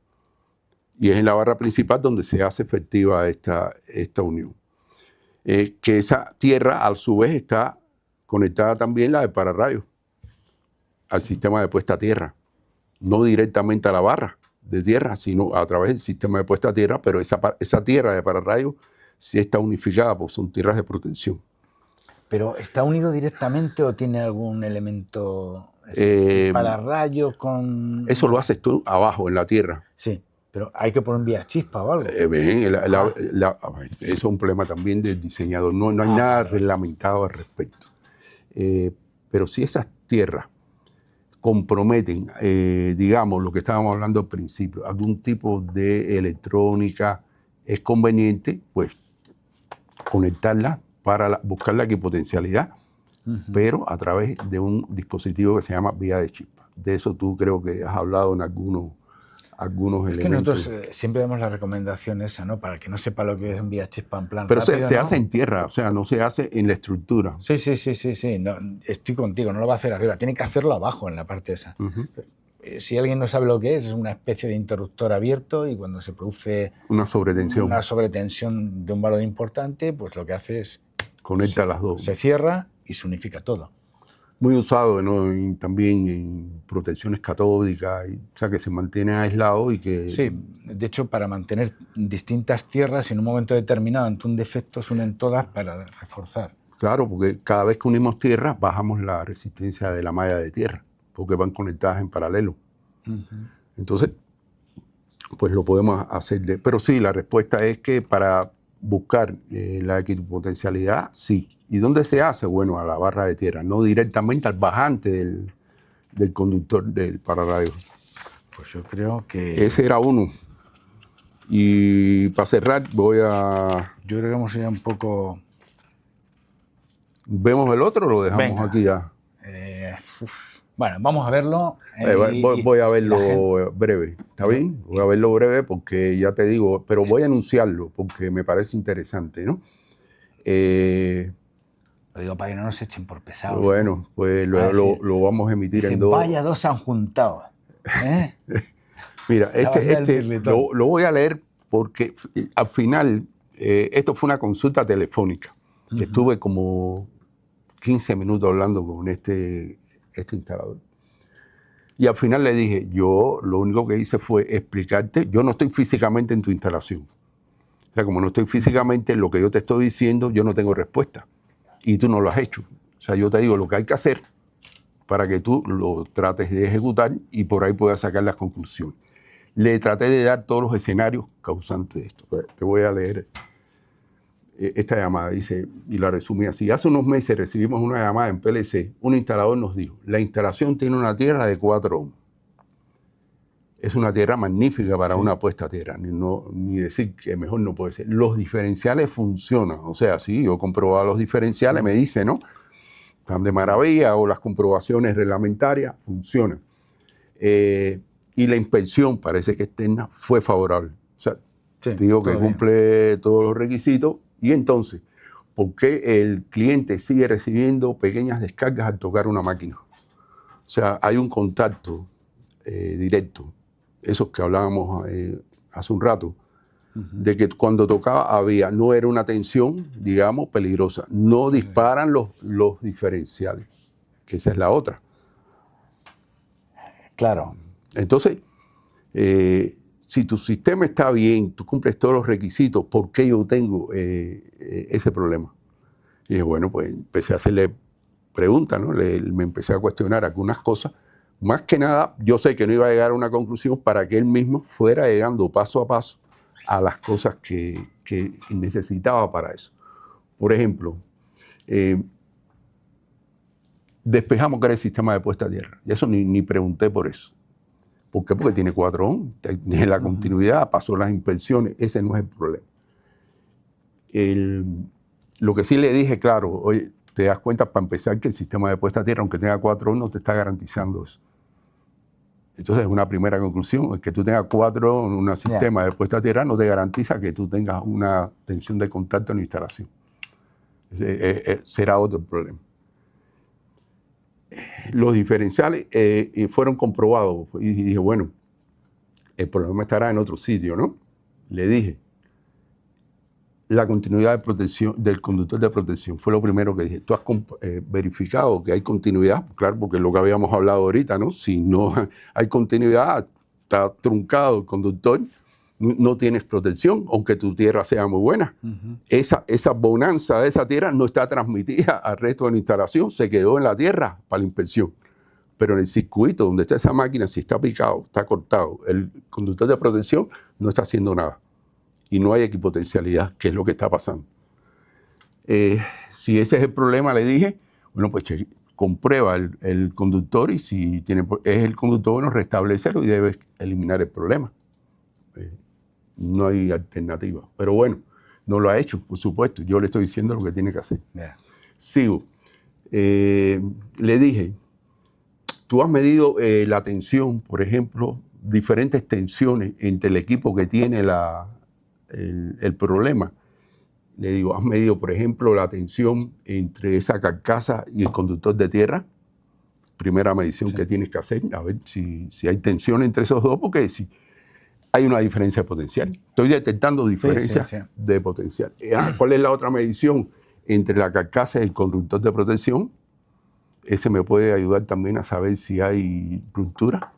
Y es en la barra principal donde se hace efectiva esta unión. Que esa tierra, a su vez, está conectada también la de pararrayos al sistema de puesta a tierra. No directamente a la barra de tierra, sino a través del sistema de puesta a tierra, pero esa tierra de pararrayos sí está unificada, porque son tierras de protección. ¿Pero está unido directamente o tiene algún elemento pararrayo con...? Eso lo haces tú abajo, en la tierra. Sí, pero hay que poner vía chispa o algo. Eso es un problema también del diseñador. No hay nada reglamentado al respecto. Pero si esas tierras comprometen, digamos, lo que estábamos hablando al principio, algún tipo de electrónica, es conveniente, pues, conectarla para buscar la equipotencialidad, pero a través de un dispositivo que se llama vía de chispa. De eso tú creo que has hablado en algunos elementos. Es que nosotros siempre damos la recomendación esa, ¿no? Para el que no sepa lo que es un vía chispa en plan pero rápido, se ¿no? hace en tierra, o sea, no se hace en la estructura. Sí. No, estoy contigo, no lo va a hacer arriba, tiene que hacerlo abajo, en la parte esa. Si alguien no sabe lo que es una especie de interruptor abierto y cuando se produce una sobretensión de un valor importante, pues lo que hace es conecta las dos. Se cierra y se unifica todo. Muy usado, ¿no? También en protecciones catódicas, o sea, que se mantiene aislado y que... Sí, de hecho, para mantener distintas tierras en un momento determinado ante un defecto se unen todas para reforzar. Claro, porque cada vez que unimos tierras bajamos la resistencia de la malla de tierra, porque van conectadas en paralelo. Entonces, pues lo podemos hacer. Pero sí, la respuesta es que para buscar la equipotencialidad, sí. ¿Y dónde se hace? Bueno, a la barra de tierra, no directamente al bajante del conductor del pararrayo. Pues yo creo que... Ese era uno. Y para cerrar voy a... Yo creo que hemos ido un poco... ¿Vemos el otro o lo dejamos Venga. aquí ya? Bueno, vamos a verlo. Voy a verlo breve, ¿está bien? Voy a verlo breve porque ya te digo, pero voy a anunciarlo porque me parece interesante, ¿no? Lo digo para que no nos echen por pesados. Bueno, ¿no? pues lo vamos a emitir en dos. Vaya dos han juntado. Mira, lo voy a leer porque al final esto fue una consulta telefónica. Estuve como 15 minutos hablando con este instalador. Y al final le dije, yo lo único que hice fue explicarte, yo no estoy físicamente en tu instalación. O sea, como no estoy físicamente en lo que yo te estoy diciendo, yo no tengo respuesta. Y tú no lo has hecho. O sea, yo te digo lo que hay que hacer para que tú lo trates de ejecutar y por ahí puedas sacar las conclusiones. Le traté de dar todos los escenarios causantes de esto. Te voy a leer esta llamada, dice, y la resumí así. Hace unos meses recibimos una llamada en PLC. Un instalador nos dijo, la instalación tiene una tierra de 4 ohms. Es una tierra magnífica para una puesta a tierra, ni decir que mejor no puede ser. Los diferenciales funcionan, o sea, sí, yo comprobaba los diferenciales, me dice, ¿no? Están de maravilla, o las comprobaciones reglamentarias funcionan. Y la inspección, parece que externa, fue favorable. O sea, digo que cumple todos los requisitos. Y entonces, ¿por qué el cliente sigue recibiendo pequeñas descargas al tocar una máquina? O sea, hay un contacto directo. Esos que hablábamos hace un rato, de que cuando tocaba no era una tensión, digamos, peligrosa. No disparan los diferenciales, que esa es la otra. Claro. Entonces, si tu sistema está bien, tú cumples todos los requisitos, ¿por qué yo tengo ese problema? Y dije, bueno, pues empecé a hacerle preguntas, ¿no? Me empecé a cuestionar algunas cosas. Más que nada, yo sé que no iba a llegar a una conclusión para que él mismo fuera llegando paso a paso a las cosas que necesitaba para eso. Por ejemplo, despejamos que era el sistema de puesta a tierra. Y eso ni pregunté por eso. ¿Por qué? Porque tiene 4 ohms. Tiene la continuidad, pasó las inspecciones. Ese no es el problema. Lo que sí le dije, claro, oye, te das cuenta para empezar que el sistema de puesta a tierra, aunque tenga 4 ohms, no te está garantizando eso. Entonces, una primera conclusión es que tú tengas 4 ohms en un sistema de puesta a tierra no te garantiza que tú tengas una tensión de contacto en la instalación. Será otro problema. Los diferenciales fueron comprobados y dije, bueno, el problema estará en otro sitio, ¿no? Le dije, la continuidad de protección del conductor de protección fue lo primero que dije. ¿Tú has verificado que hay continuidad? Claro, porque es lo que habíamos hablado ahorita, ¿no? Si no hay continuidad, está truncado el conductor, no tienes protección, aunque tu tierra sea muy buena. Esa bonanza de esa tierra no está transmitida al resto de la instalación, se quedó en la tierra para la inspección. Pero en el circuito donde está esa máquina, si está picado, está cortado, el conductor de protección no está haciendo nada. Y no hay equipotencialidad, que es lo que está pasando. Si ese es el problema, le dije, bueno, pues comprueba el conductor y si es el conductor, bueno, restablécelo y debes eliminar el problema. No hay alternativa. Pero bueno, no lo ha hecho, por supuesto. Yo le estoy diciendo lo que tiene que hacer. Sigo. Le dije, tú has medido la tensión, por ejemplo, diferentes tensiones entre el equipo que tiene el problema. Le digo, ¿has medido, por ejemplo, la tensión entre esa carcasa y el conductor de tierra? Primera medición que tienes que hacer, a ver si hay tensión entre esos dos, porque si hay una diferencia de potencial. Estoy detectando diferencias de potencial. ¿Cuál es la otra medición? entre la carcasa y el conductor de protección. Ese me puede ayudar también a saber si hay ruptura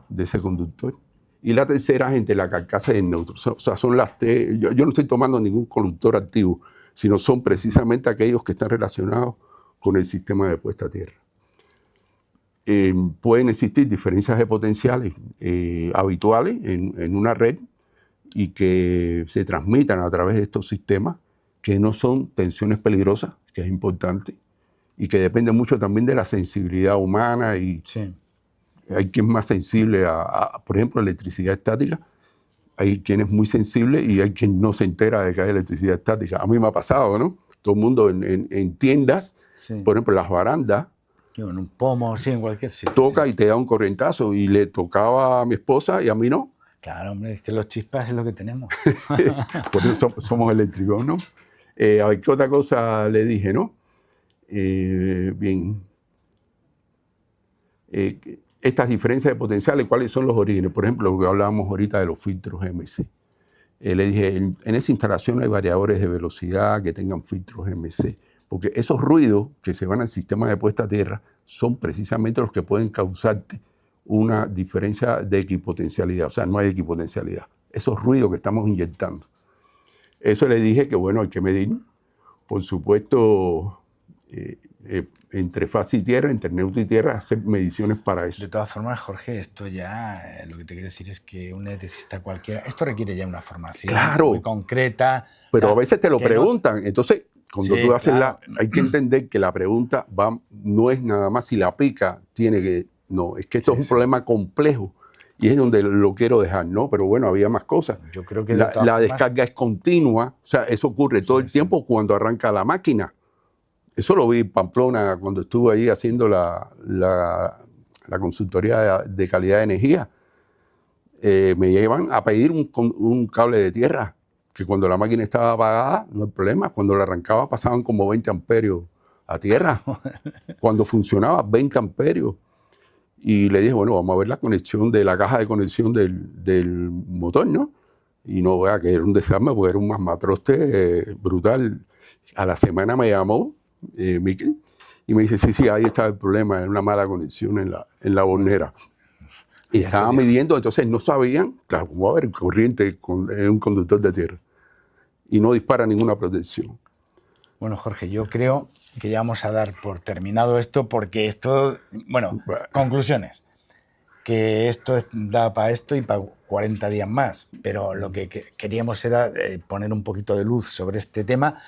de ese conductor. Y la tercera es entre la carcasa y el neutro. O sea, son las tres. Yo no estoy tomando ningún conductor activo, sino son precisamente aquellos que están relacionados con el sistema de puesta a tierra. Pueden existir diferencias de potenciales habituales en una red y que se transmitan a través de estos sistemas, que no son tensiones peligrosas, que es importante, y que depende mucho también de la sensibilidad humana. Y Sí. hay quien es más sensible por ejemplo, electricidad estática. Hay quien es muy sensible y hay quien no se entera de que hay electricidad estática. A mí me ha pasado, ¿no? Todo el mundo en tiendas, Sí. por ejemplo, en las barandas, En un pomo, sí, en cualquier sitio. toca Sí. y te da un corrientazo, y le tocaba a mi esposa y a mí no. Claro, hombre, es que los chispas es lo que tenemos. Por eso somos eléctricos, ¿no? A ver, ¿qué otra cosa le dije, no? Bien. Estas diferencias de potenciales, ¿cuáles son los orígenes? Por ejemplo, lo que hablábamos ahorita de los filtros MC. Le dije, en esa instalación hay variadores de velocidad que tengan filtros MC, porque esos ruidos que se van al sistema de puesta a tierra son precisamente los que pueden causarte una diferencia de equipotencialidad. O sea, no hay equipotencialidad. Esos ruidos que estamos inyectando. Eso le dije que, bueno, hay que medir. Por supuesto, entre fase y tierra, entre neutro y tierra, hacer mediciones para eso. De todas formas, Jorge, esto ya, lo que te quiero decir es que un electricista cualquiera, esto requiere ya una formación Claro, muy concreta. Pero O sea, a veces te lo que no- preguntan. Entonces, cuando Sí, tú haces claro. hay que entender que la pregunta no es nada más si la pica, tiene que... No, es que esto Sí, es un sí. problema complejo y es donde lo quiero dejar, ¿no? Pero bueno, había más cosas. Yo creo que de La todas formas- descarga es continua, o sea, eso ocurre todo el sí. tiempo cuando arranca la máquina. Eso lo vi en Pamplona cuando estuve ahí haciendo la consultoría de calidad de energía. Me llevan a pedir un cable de tierra, que cuando la máquina estaba apagada, no hay problema. Cuando la arrancaba pasaban como 20 amperios a tierra. Cuando funcionaba, 20 amperios. Y le dije, bueno, vamos a ver la conexión de la caja de conexión del motor, ¿no? Y no vea que era un desarme, porque era un masmatroste brutal. A la semana me llamó Miquel y me dice, sí, ahí está el problema, es una mala conexión en la bornera. Y Ya estaba te digo. midiendo, entonces no sabían, claro, cómo va a haber corriente en un conductor de tierra. Y no dispara ninguna protección. Bueno, Jorge, yo creo que ya vamos a dar por terminado esto, porque esto, bueno, conclusiones. Que esto da para esto y para 40 días más, pero lo que queríamos era poner un poquito de luz sobre este tema,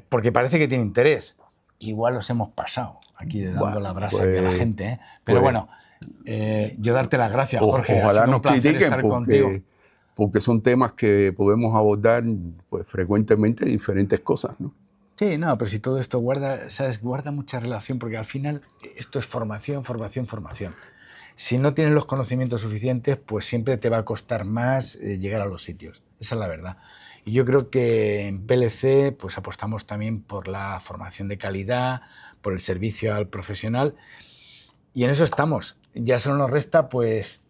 porque parece que tiene interés. Igual los hemos pasado aquí dando Bueno, la brasa pues, aquí a la gente, ¿eh? Pero pues, bueno, yo darte las gracias, Jorge. Ha Ojalá sido un nos placer critiquen estar contigo. porque son temas que podemos abordar pues, frecuentemente diferentes cosas, ¿no? Sí, no, pero si todo esto guarda, ¿sabes? Guarda mucha relación, porque al final esto es formación, formación, formación. Si no tienes los conocimientos suficientes, pues siempre te va a costar más llegar a los sitios. Esa es la verdad. Y yo creo que en PLC pues apostamos también por la formación de calidad, por el servicio al profesional, y en eso estamos. Ya solo nos resta pues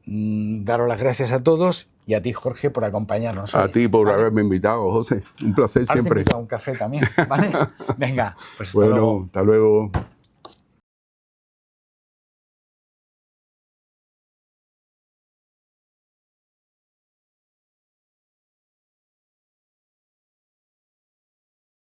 daros las gracias a todos y a ti, Jorge, por acompañarnos. A hoy, ti por ¿vale? haberme invitado, José. Un placer Ahora te siempre. invito a un café también, ¿vale? Venga, pues hasta Bueno, luego. hasta luego.